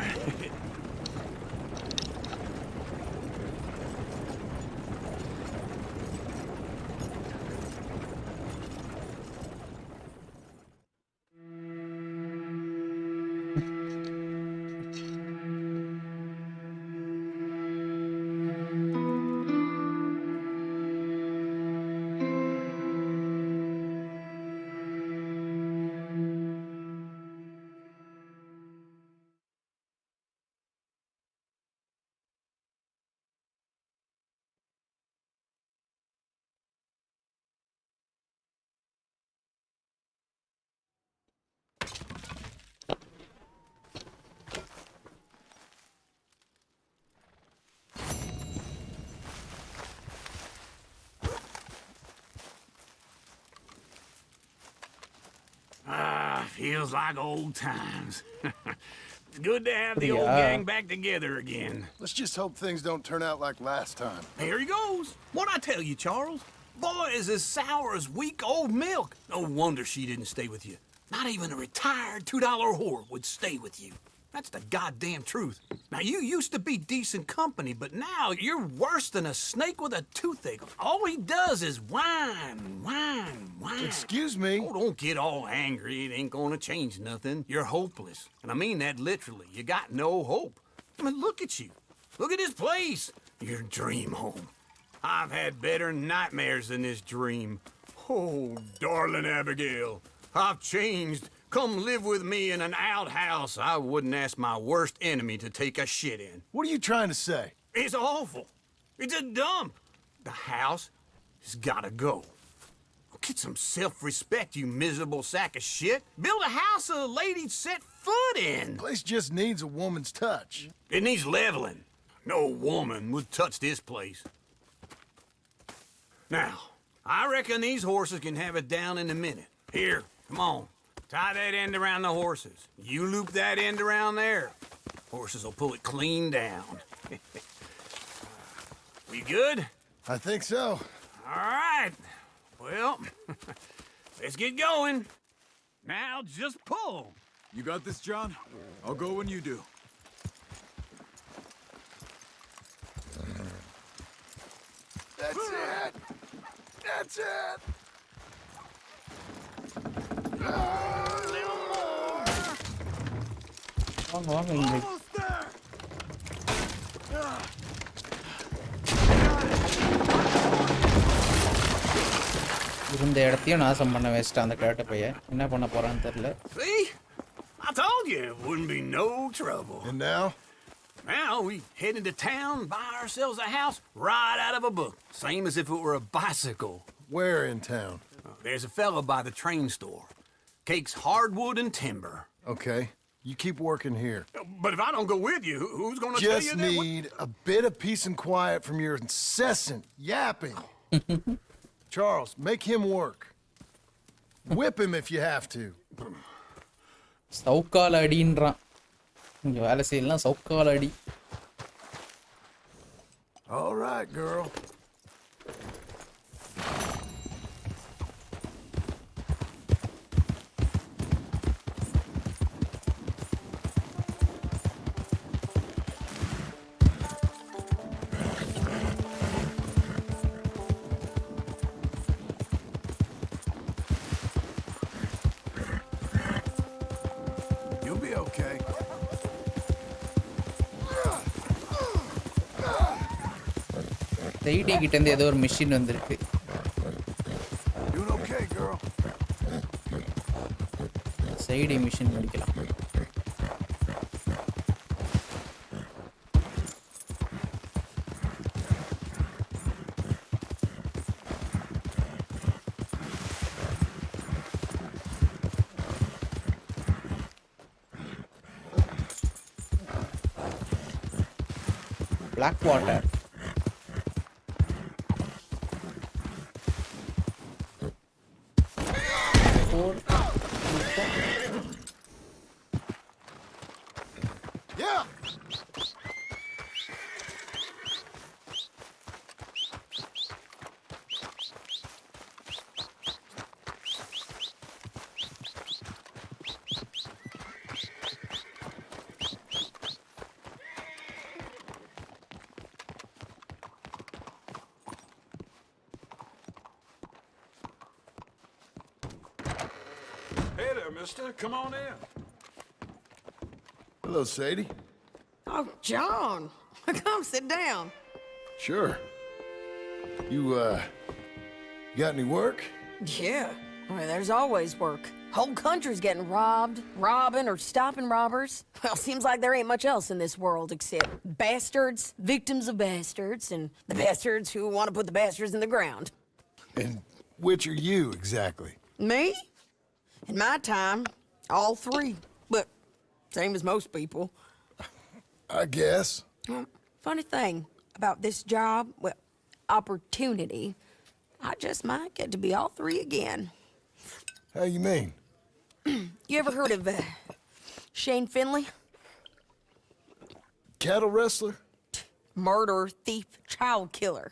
Feels like old times. It's good to have the old Yeah. gang back together again. Let's just hope things don't turn out like last time. Here he goes. What'd I tell you, Charles? Boy, is as sour as weak old milk. No wonder she didn't stay with you. Not even a retired $2 whore would stay with you. That's the goddamn truth. Now, you used to be decent company, but now you're worse than a snake with a toothache. All he does is whine, whine, whine. Excuse me? Oh, don't get all angry. It ain't gonna change nothing. You're hopeless. And I mean that literally. You got no hope. I mean, look at you. Look at this place. Your dream home. I've had better nightmares than this dream. Oh, darling Abigail, I've changed. Come live with me in an outhouse I wouldn't ask my worst enemy to take a shit in. What are you trying to say? It's awful. It's a dump. The house has gotta go. Get some self-respect, you miserable sack of shit. Build a house a lady'd set foot in. The place just needs a woman's touch. It needs leveling. No woman would touch this place. Now, I reckon these horses can have it down in a minute. Here, come on. Tie that end around the horses. You loop that end around there. Horses will pull it clean down. We good? I think so. All right. Well, let's get going. Now just pull. You got this, John? I'll go when you do. That's it. That's it. வாங்க வாங்க இங்க இருந்த இடத்தையும் நாசம் பண்ண வச்சிட்டான் அந்த கேட்ட பையன். என்ன பண்ண போறான்னு தெரியல. See? I told you it wouldn't be no trouble. And now? Now we head into town, buy ourselves a house right out of a book. Same as if it were a bicycle. Where in town? There's a fella by the train store. Cakes hardwood and timber. Okay. You keep working here. But if I don't go with you, who's gonna tell you Just that? need a bit of peace and quiet from your incessant yapping. Charles, make him work. Whip him if you have to. சவுக்கால அடின்றான். இங்க வேலை செய்யலாம் சவுக்கால அடி. All right, girl. You'll be okay. சைடி கிட்ட இருந்து ஏதோ ஒரு machine வந்திருக்கு. Doing okay, girl. சைடி machine முடிக்கலாம். Black water. Yeah. Hey there, mister. Come on in. Hello, Sadie. Oh, John, come sit down. Sure. You got any work? Yeah, I mean, there's always work. Whole country's getting robbed, robbing, or stopping robbers. Well, seems like there ain't much else in this world except bastards, victims of bastards, and the bastards who want to put the bastards in the ground. And which are you, exactly? Me? In my time, all three. But same as most people. I guess. Well, funny thing about this job, well, opportunity, I just might get to be all three again. How you mean? You ever heard of Shane Finley? Cattle wrestler? Murderer, thief, child killer.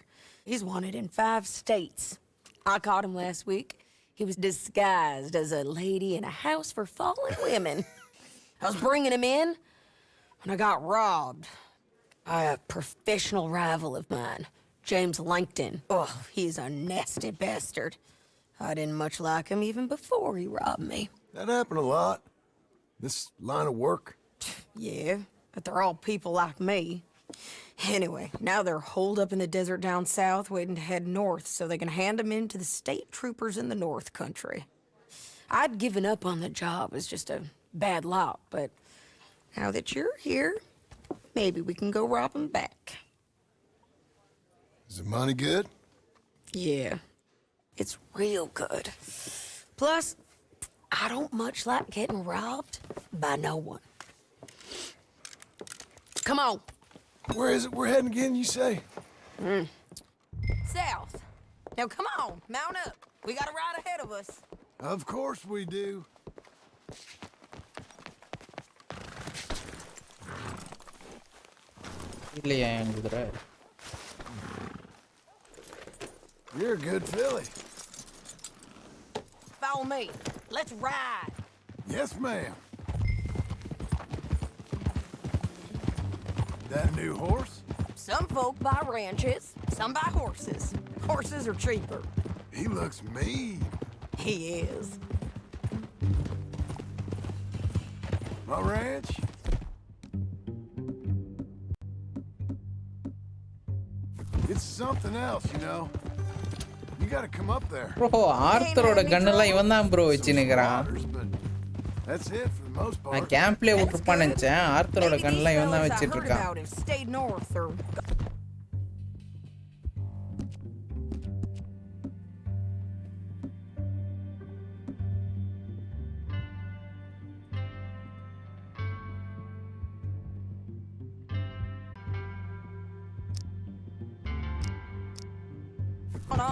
He's wanted in 5 states. I caught him last week. He was disguised as a lady in a house for fallen women. I was bringing him in, and I got robbed by a professional rival of mine, James Langton. Oh, he's a nasty bastard. I didn't much like him even before he robbed me. That happened a lot. This line of work. Yeah, but they're all people like me. Anyway, now they're holed up in the desert down south, waiting to head north so they can hand them in to the state troopers in the north country. I'd given up on the job as just a bad lot, but now that you're here, maybe we can go rob them back. Is the money good? Yeah, it's real good. Plus, I don't much like getting robbed by no one. Come on. Where is it we're heading again, you say? South. Now come on, mount up. We got a ride ahead of us. Of course we do. இல்லையா என் குதிரை? You're a good filly. Follow me. Let's ride. Yes, ma'am. That a new horse? Some folk buy ranches, some buy horses. Horses are cheaper. He looks mean. He is. My ranch? It's something else, you know. You gotta come up there. Bro, ஆர்த்தரோட கண்ணெல்லாம் இவன் தான் bro வச்சுன்னுக்குறான். That's it for the most part. நான் கேம்ப்லயே விட்டுருப்பான்னு நினைச்சேன். ஆர்த்தரோட கண்ணெல்லாம் இவன் தான் வச்சிட்டு இருக்கான்.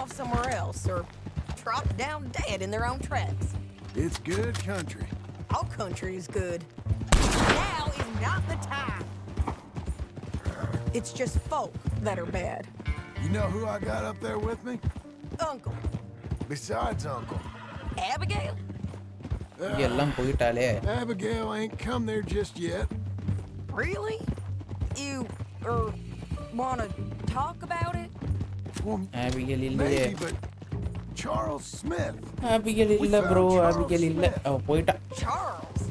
Off somewhere else or drop down dead in their own tracks. It's good country. All country is good. Now is not the time. It's just folk that are bad. You know who I got up there with me? Uncle. Besides Uncle. Abigail? எல்லாம் போயிட்டாலே. Abigail ain't come there just yet. Really? You wanna talk about it? Well, Abigail இல்லையே. maybe, but Charles Smith. Abigail இல்ல bro, Abigail இல்ல. அவ போயிட்டா. Charles?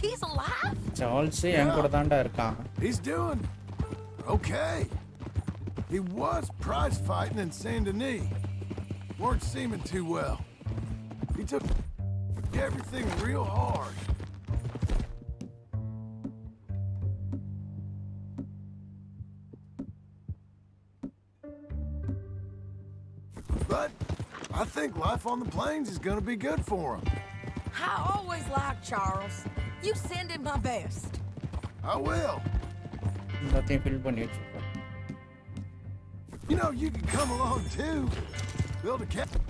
He's alive? Charles என் கூட தான்டா இருக்கான். He's doing okay. He was prize fighting in Saint Denis. Weren't seeming too well. He took everything real hard. But I think life on the plains is gonna be good for him. I always liked Charles. You send him my best. I will. எல்லாத்தையும் fill பண்ணி வச்சிருக்கோம். You know, you can come along too. Build a cabin.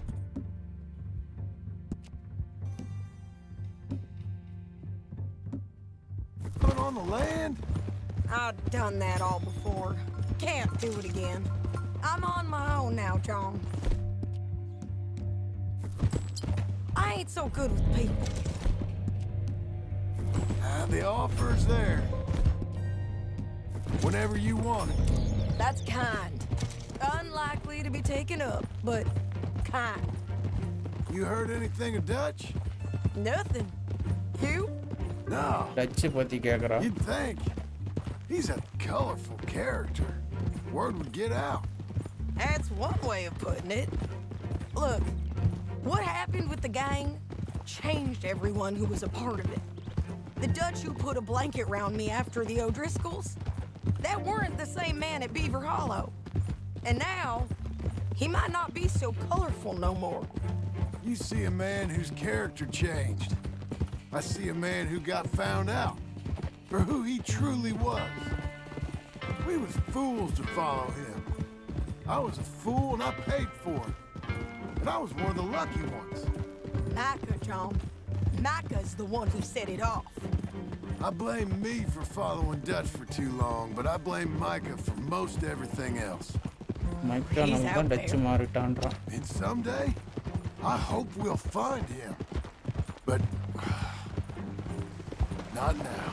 On the land? I've done that all before. Can't do it again. I'm on my own now, John. I ain't so good with people. The offer's there. Whenever you want it. That's kind. Unlikely to be taken up, but kind. You heard anything of Dutch? Nothing. You? No. Touch பத்தி கேக்குறா. You'd think. He's a colorful character. Word would get out. That's one way of putting it. Look, what happened with the gang changed everyone who was a part of it. The Dutch who put a blanket round me after the O'Driscolls, that weren't the same man at Beaver Hollow. And now, he might not be so colorful no more. You see a man whose character changed. I see a man who got found out for who he truly was. We was fools to follow him. I was a fool and I paid for it. But I was one of the lucky ones. Micah, John. Micah's the one who set it off. I blame me for following Dutch for too long, but I blame Micah for most everything else. மைக்கா நமக்கு தான் touch மாறிட்டான்றான். And someday, I hope we'll find him. But not now.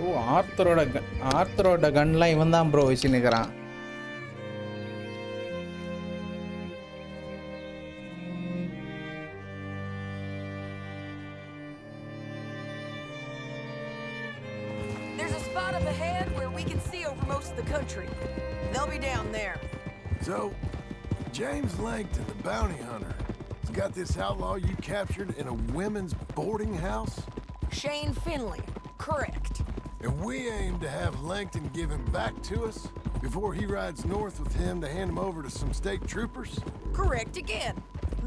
ஓ ஆர்த்தரோட கன்லாம் இவன் தான் bro வச்சுன்னுக்கிறான். There's a spot up ahead where we can see over most of the country. They'll be down there. So, James Langton, the bounty hunter, has got this outlaw you captured in a women's boarding house? Shane Finley. Correct. And we aim to have Langton give him back to us before he rides north with him to hand him over to some state troopers? Correct again.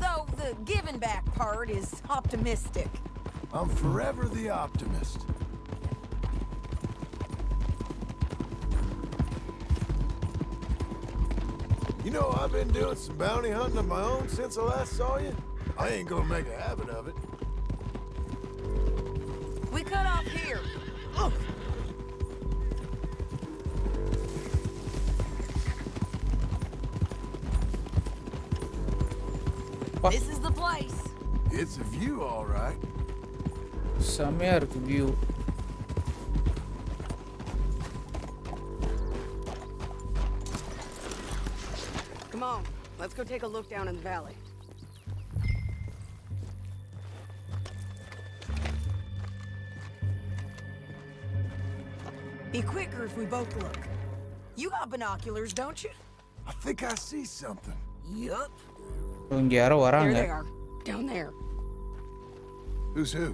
Though the giving back part is optimistic. I'm forever the optimist. You know, I've been doing some bounty hunting of my own since I last saw you. I ain't gonna make a habit of it. We cut off here. Ugh. This is the place. It's a view, all right. செம்மையா இருக்கு view. Come on, let's go take a look down in the valley. Be quicker if we both look. You got binoculars, don't you? I think I see something. Yup. இங்க யாரோ There வராங்க. they are, down there. Who's who?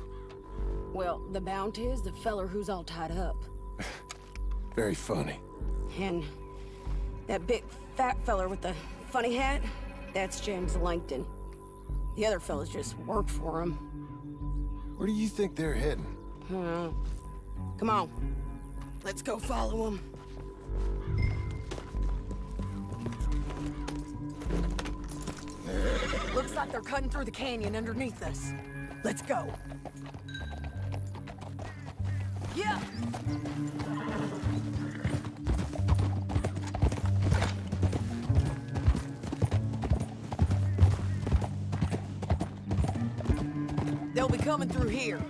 Well, the bounty is the feller who's all tied up. Very funny. And that big fat feller with the funny hat, that's James Langton. The other fellas just work for him. Where do you think they're heading? Come on, let's go follow them. Looks like they're cutting through the canyon underneath us. Let's go. Yeah. They'll be coming through here.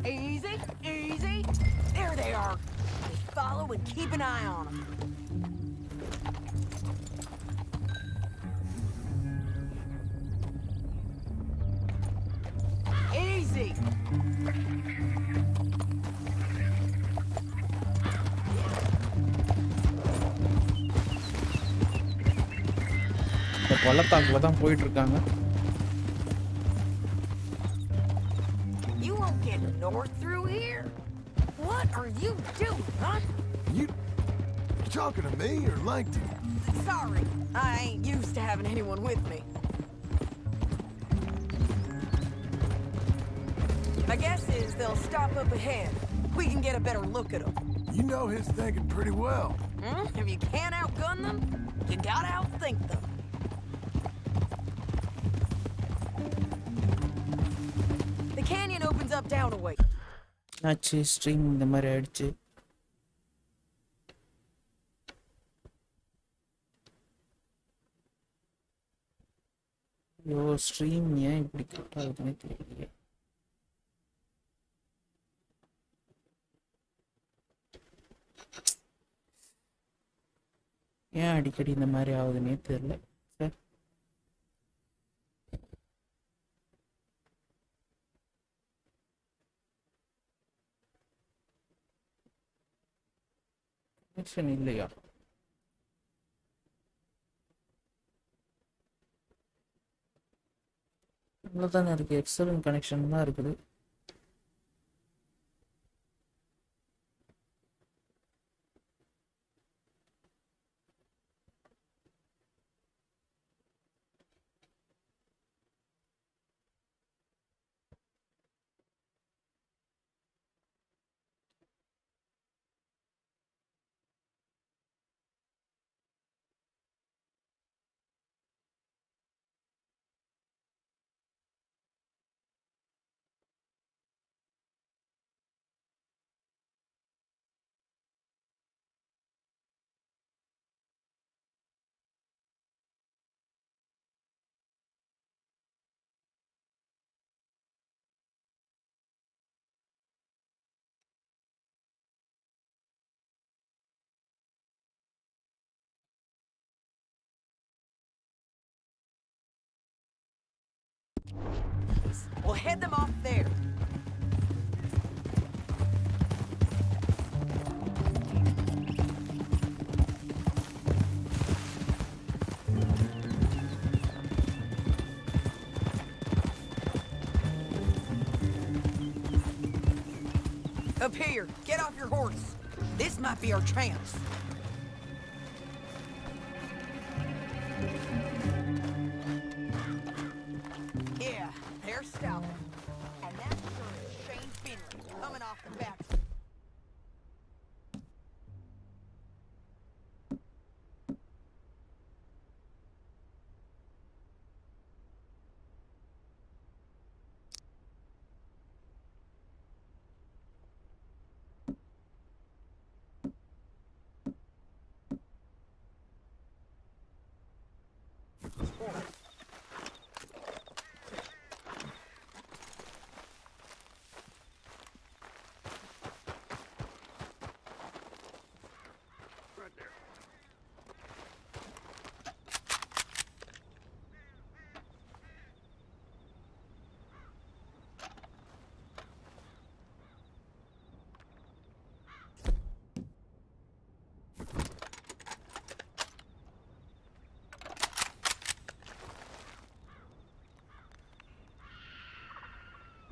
Easy, easy. There they are. Just follow and keep an eye on them. Easy. இந்த பள்ளத்தாக்குல தான் போயிட்டு இருக்காங்க. You won't get north through here? What are you doing, huh? You talking to me or Langton? Sorry, I ain't used to having anyone with me. My guess is they'll stop up ahead. We can get a better look at them. You know his thinking pretty well. If you can't outgun them, you gotta outthink them. The canyon opens up down a way. ஆச்சு stream இந்த மாதிரி ஆயிடுச்சு. ஐயோ stream ஏன் இப்படி cut ஆகுதுன்னு தெரியல. ஏன் அடிக்கடி இந்த மாதிரி ஆகுதுன்னே தெரியல. சார் கனெக்ஷன் இல்லையா? இவ்வளோதானே இருக்குது. எக்ஸலன்ட் கனெக்ஷன் தான் இருக்குது. We'll head them off there. Up here, get off your horse. This might be our chance. Yeah, they're stopping. And that's sure is Shane Finley coming off the back.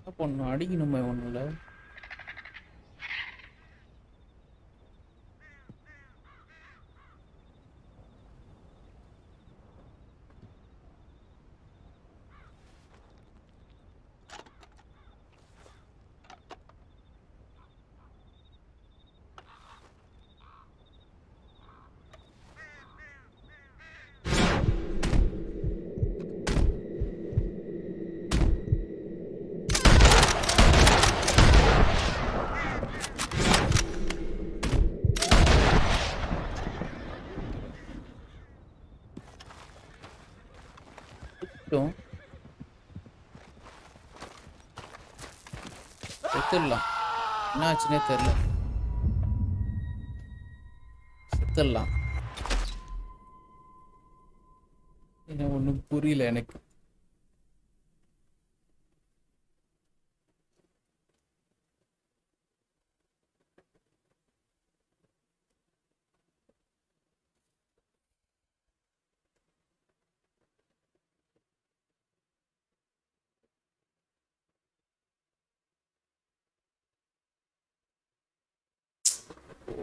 அப்போ ஒன்று அடிக்கணுமே ஒன்றும் செத்துடலாம். என்ன ஆச்சுன்னே தெரியல. செத்துடலாம். என்ன ஒன்றும் புரியல எனக்கு.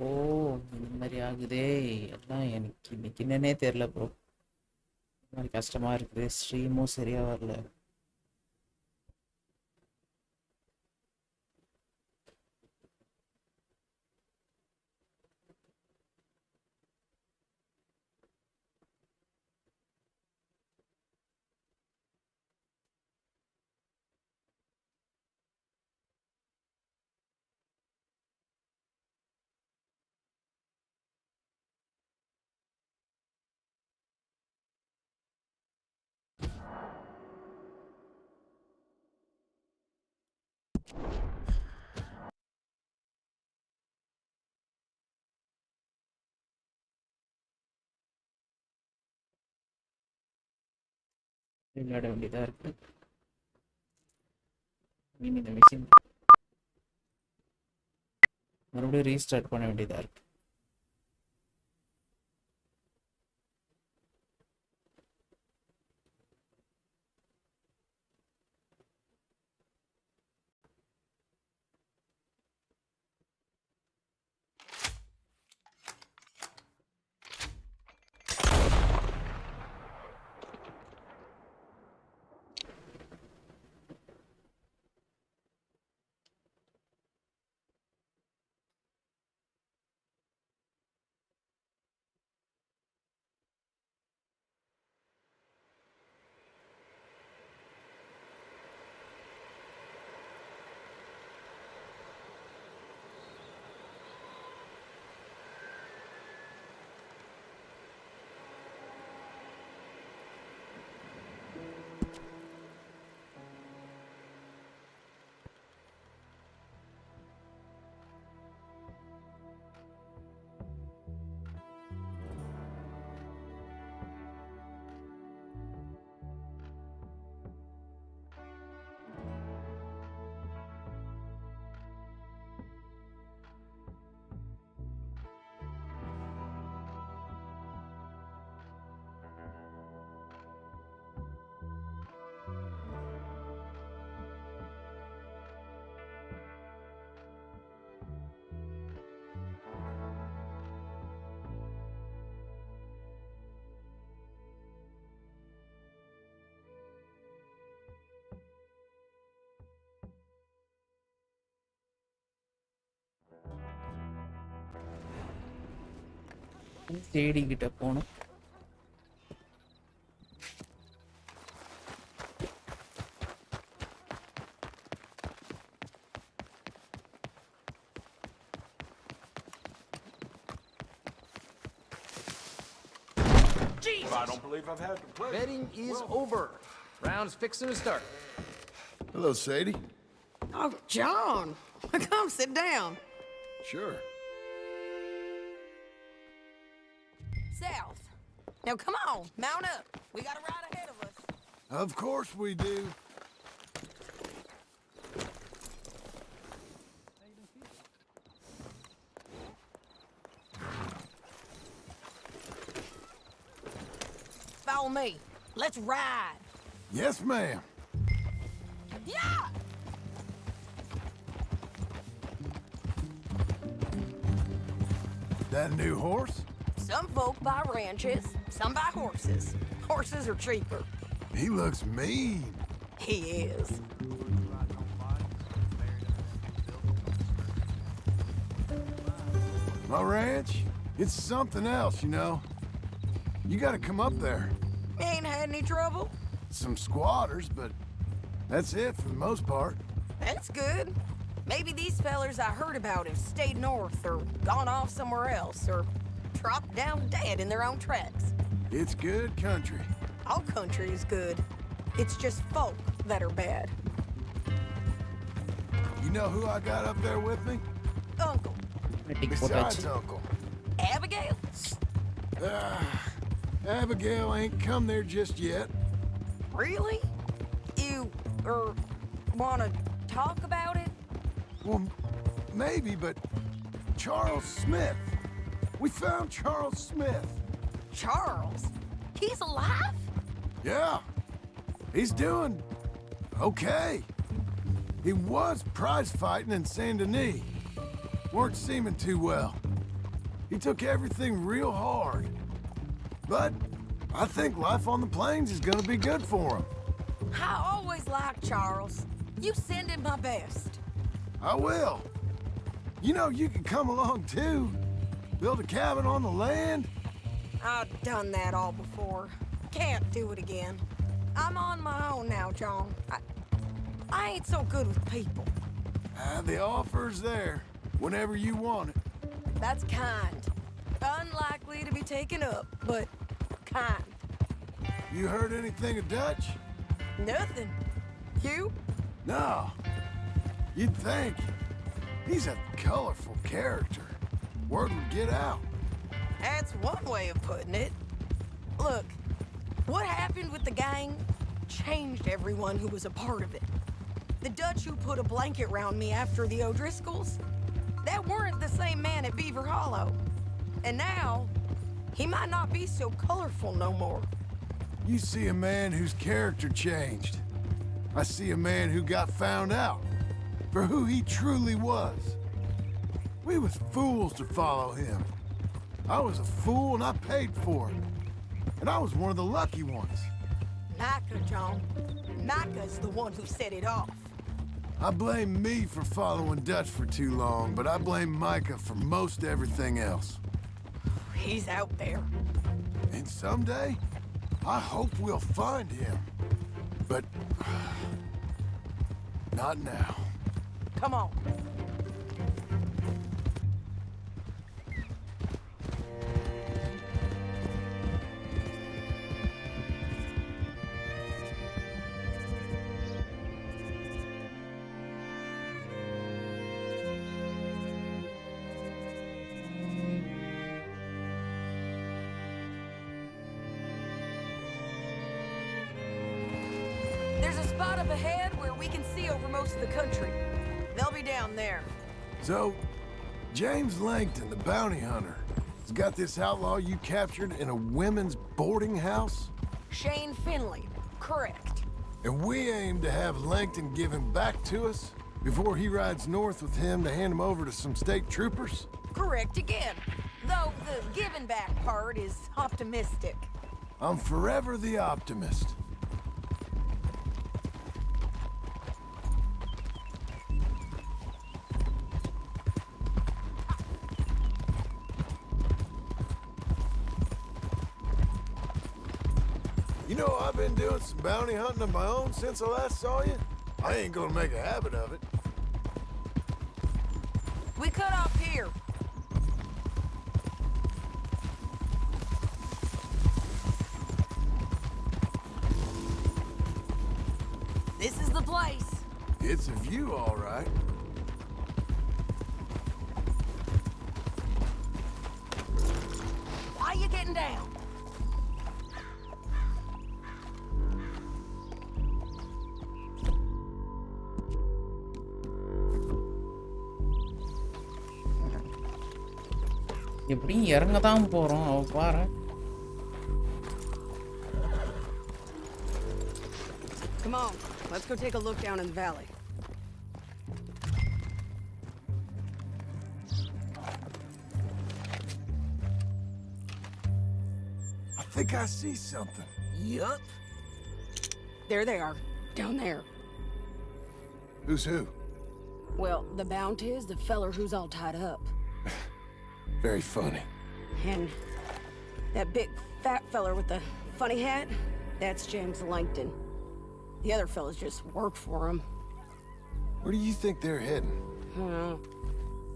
ஓ, இந்த மாதிரி ஆகுதே. எல்லாம் எனக்கு இன்னைக்கு என்னன்னே தெரியல ப்ரோ. இந்த மாதிரி கஷ்டமா இருக்குது. ஸ்ட்ரீமும் சரியா வரல. விளையாட வேண்டியதா இருக்கு. இனி இந்த மிஷின் மறுபடியும் ரீஸ்டார்ட் பண்ண வேண்டியதா இருக்கு. தேடிக்கிட்ட போகணும். Jesus! I don't believe I've had the pleasure. Betting is over. Round's fixing to start. Hello, Sadie. Oh, John. Come sit down. Sure. South. Now come on, mount up. We got a ride ahead of us. Of course we do. Follow me. Let's ride. Yes, ma'am. Yeah! That new horse? Some folk buy ranches, some buy horses. Horses are cheaper. He looks mean. He is. My ranch, it's something else, you know. You gotta come up there. Ain't had any trouble? Some squatters, but that's it for the most part. That's good. Maybe these fellers I heard about have stayed north or gone off somewhere else or dropped down dead in their own tracks. It's good country. All country is good. It's just folk that are bad. You know who I got up there with me? Uncle. Besides Uncle. Abigail? Abigail ain't come there just yet. Really? You, wanna talk about it? Well, maybe, but Charles Smith. We found Charles Smith. Charles? He's alive? Yeah. He's doing okay. He was prize fighting in Saint Denis. Weren't seeming too well. He took everything real hard. But I think life on the plains is gonna be good for him. I always liked Charles. You send him my best. I will. You know, you can come along too. Build a cabin on the land. I've done that all before. Can't do it again. I'm on my own now, John. I ain't so good with people. The offer's there, whenever you want it. That's kind. Unlikely to be taken up, but kind. You heard anything of Dutch? Nothing. You? No. You'd think. He's a colorful character. Word would get out. That's one way of putting it. Look, what happened with the gang changed everyone who was a part of it. The Dutch who put a blanket round me after the O'Driscolls, that weren't the same man at Beaver Hollow. And now, he might not be so colorful no more. You see a man whose character changed. I see a man who got found out for who he truly was. We was fools to follow him. I was a fool and I paid for it. And I was one of the lucky ones. Micah, John. Micah's the one who set it off. I blame me for following Dutch for too long, but I blame Micah for most everything else. He's out there. And someday, I hope we'll find him. But not now. Come on. There's a spot up ahead where we can see over most of the country. They'll be down there. So, James Langton, the bounty hunter, has got this outlaw you captured in a women's boarding house? Shane Finley, correct. And we aim to have Langton give him back to us before he rides north with him to hand him over to some state troopers? Correct again. Though the giving back part is optimistic. I'm forever the optimist. You know, I've been doing some bounty hunting of my own since I last saw you. I ain't gonna make a habit of it. We cut off here. This is the place. It's a view, all right. Why are you getting down? எப்படியும் இறங்க தான் போறோம் அவ பாரு. Come on, let's go take a look down in the valley. I think I see something. Yup. There they are, down there. Who's who? Well, the bounty is the feller who's all tied up. Very funny. And that big fat feller with the funny hat, that's James Langton. The other fellas just work for him. Where do you think they're heading?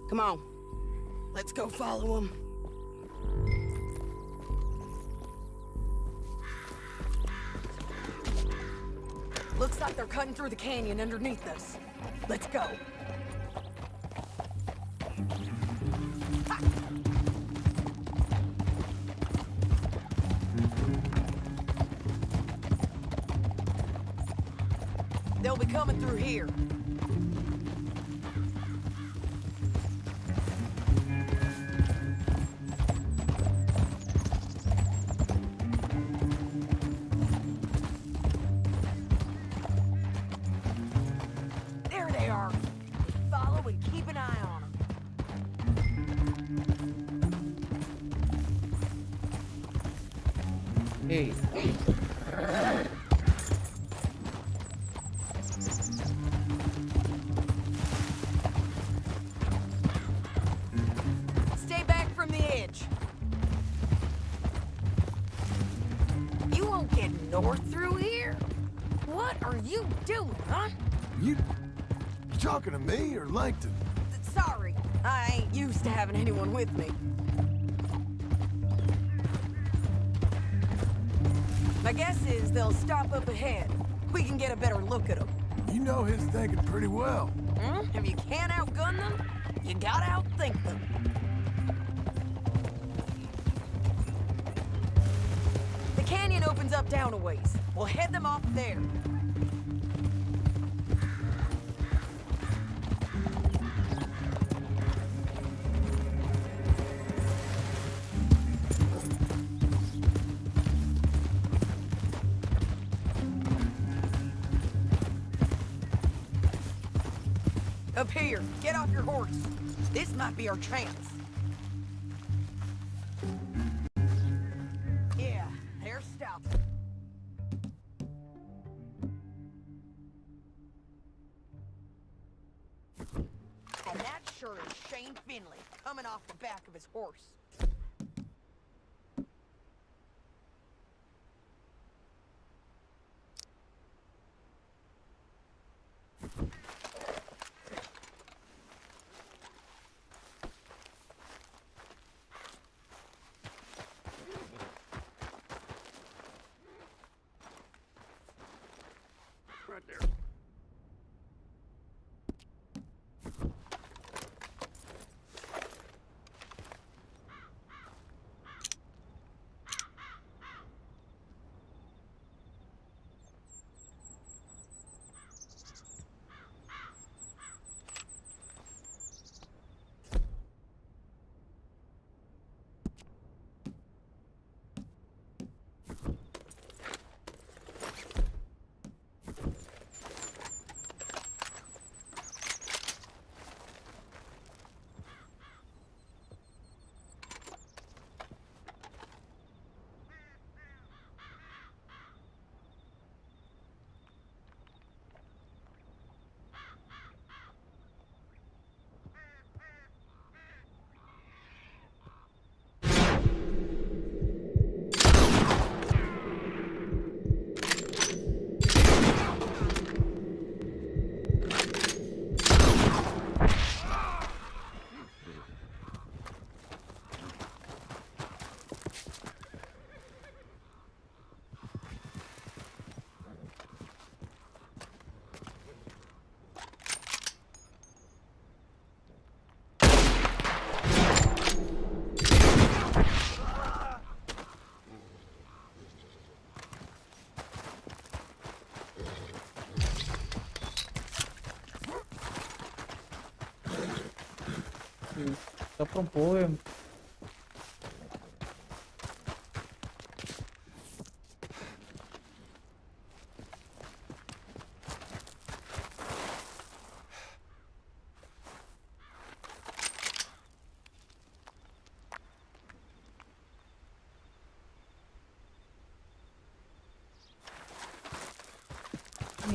Come on, let's go follow them. Looks like they're cutting through the canyon underneath us. Let's go. They'll be coming through here. There they are. Follow and keep an eye on them. Hey. Stay back from the edge. You won't get north through here? What are you doing, huh? You talking to me or Langton? Sorry, I ain't used to having anyone with me. My guess is they'll stop up ahead. We can get a better look at them. You know his thinking pretty well. If you can't outgun them, you gotta outthink them. The canyon opens up down a ways. We'll head them off there. Up here, get off your horse. This might be our chance. Yeah, they're stopping. And that sure is Shane Finley coming off the back of his horse. Right there. இதுக்கப்புறம் போவே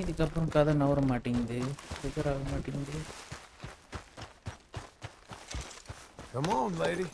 இதுக்கப்புறம் கதை நவர மாட்டேங்குது, trigger ஆக மாட்டேங்குது. Come on, lady.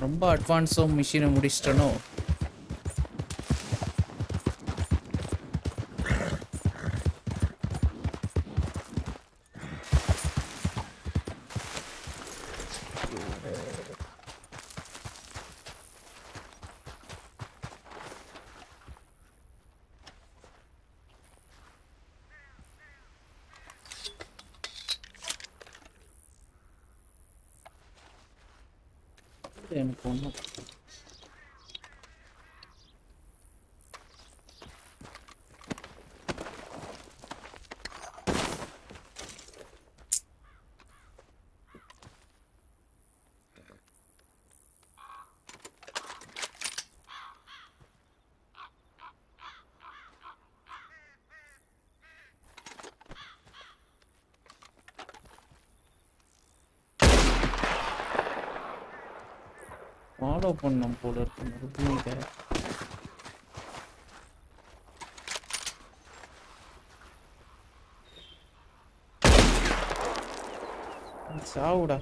ரொம்ப அட்வான்ஸாக மிஷினை முடிச்சிட்டனோ. எனக்கு ஒன்றும் ஃபாலோ பண்ணோம் போல இருக்கு மறுபடியும். சாவுடா.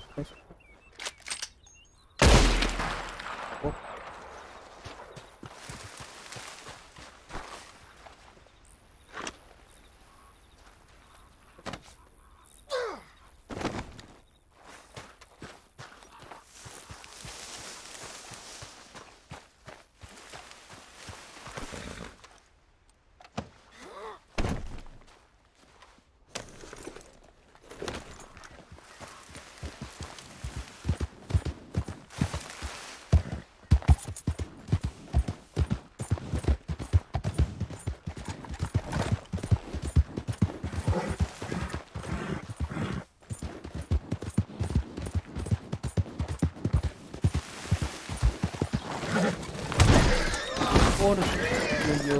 ஐயோ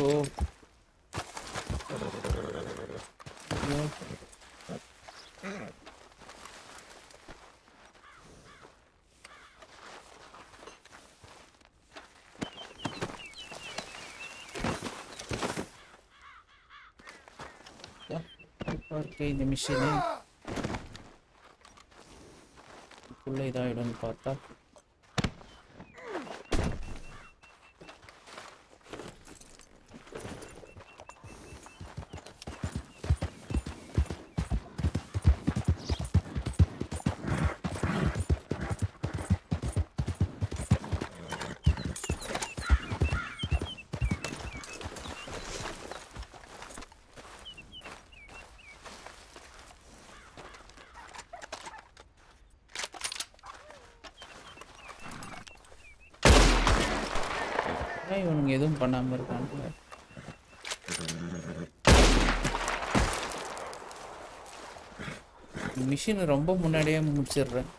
இந்த மிஷினு உள்ள இதாயிடும்னு பார்த்தா இவனுங்க எதுவும் பண்ணாம இருக்காங்க. மிஷின் ரொம்ப முன்னாடியே முடிச்சிடுறேன்,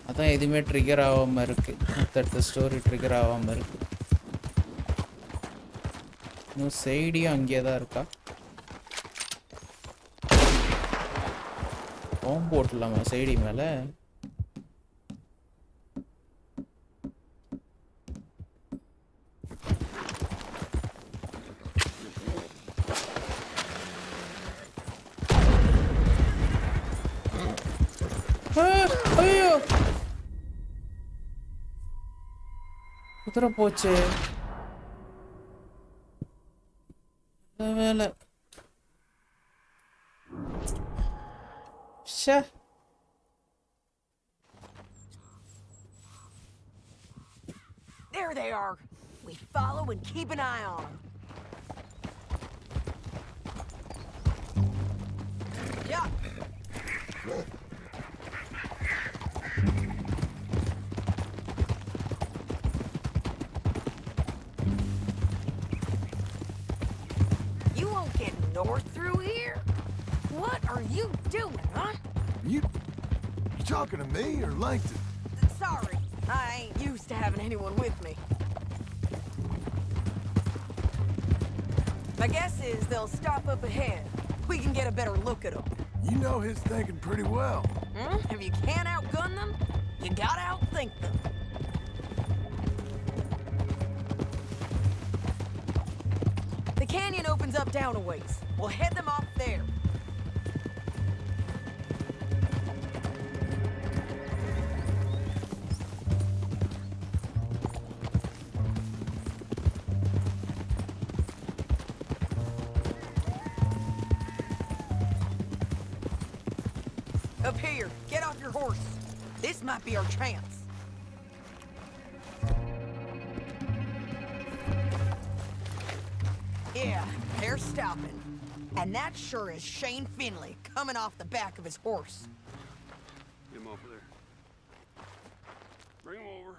அதான் எதுவுமே ட்ரிகர் ஆகாம இருக்கு. அடுத்த ஸ்டோரி ட்ரிகர் ஆகாம இருக்கு. இன்னும் சைடியும் அங்கேயே தான் இருக்கா. பாம்பு போட்டுலாமா சைடி மேல? குதிரை போச்சு. வேலை. ஷே. There they are. We follow and keep an eye on them. Yeah. You won't get north through here? What are you doing, huh? You talking to me or Langton? Sorry, I ain't used to having anyone with me. My guess is they'll stop up ahead. We can get a better look at them. You know his thinking pretty well. If you can't outgun them, you gotta outthink them. The canyon opens up down a ways. We'll head them off there. Up here, get off your horse. This might be our chance. Yeah, they're stopping. And that sure is Shane Finley coming off the back of his horse. Get him over there. Bring him over.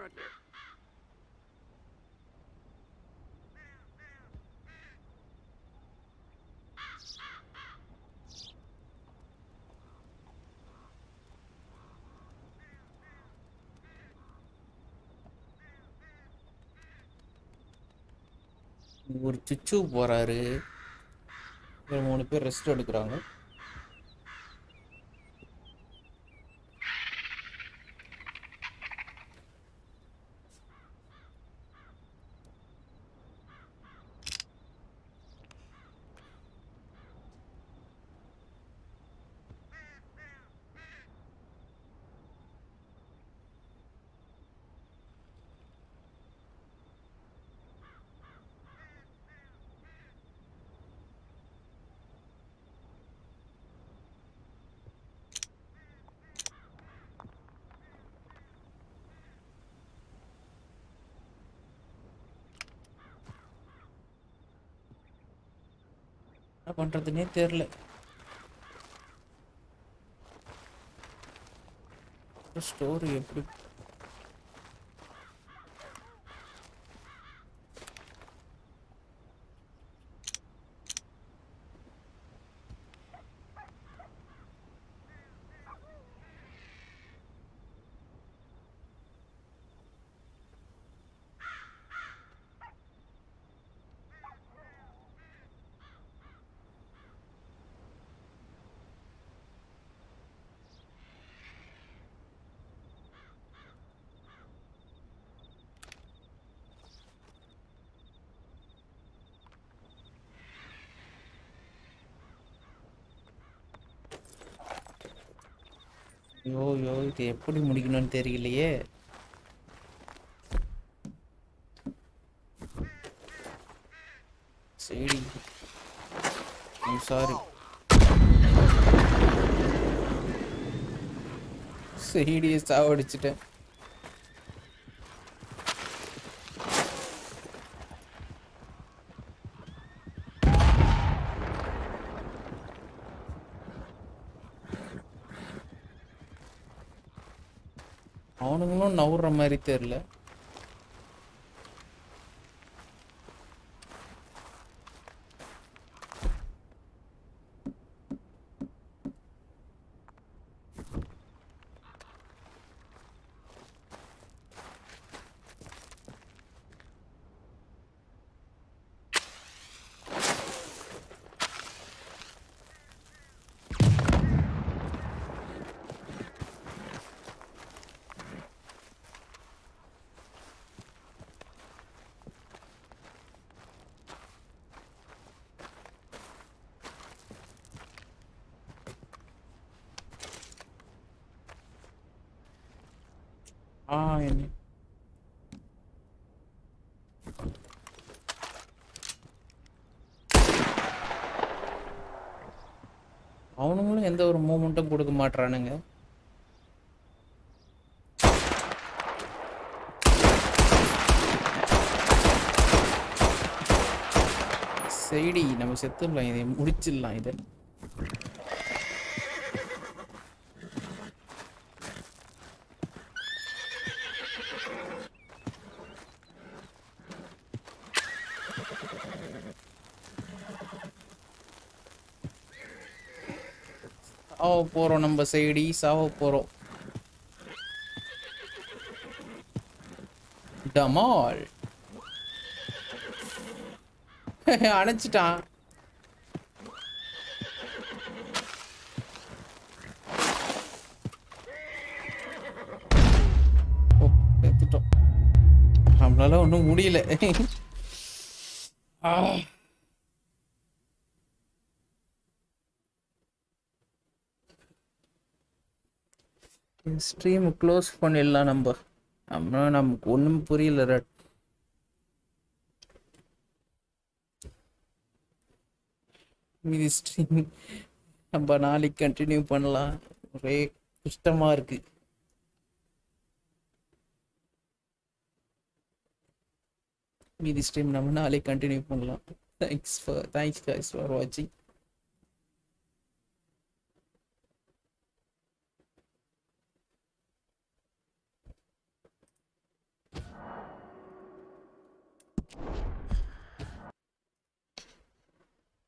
Right there. ஒரு சுச்சு போறாரு. ஒரு 3 பேர் rest எடுக்கிறாங்க. என்ன பண்றதுன்னே தெரியல. Story எப்படி ஐயோ இது எப்படி முடிக்கணும்னு தெரியலையே. சரி சாரி. சரிடியை சாவடிச்சிட்டேன். அவனுங்களும் நவுற மாதிரி தெரியல. என்ன அவனுங்களும் எந்த ஒரு மூமெண்ட்டும் கொடுக்க மாட்றானுங்க. சரி நம்ம செத்துடலாம், இதை முடிச்சிடலாம். இதை சாவ போறோம், நம்ம சைடி சாவ போறோம். டமால் அணைச்சிட்டான். எடுத்துட்டோம், நம்மளால ஒன்றும் முடியல. ஸ்ட்ரீம் க்ளோஸ் பண்ணிடலாம். நமக்கு ஒன்றும் புரியல. ரெட் மீதி ஸ்ட்ரீம் நம்ம நாளைக்கு கண்டினியூ பண்ணலாம். ஒரே கஷ்டமா இருக்கு. மீதி ஸ்ட்ரீம் நம்ம நாளைக்கு கண்டினியூ பண்ணலாம். Thanks guys for watching.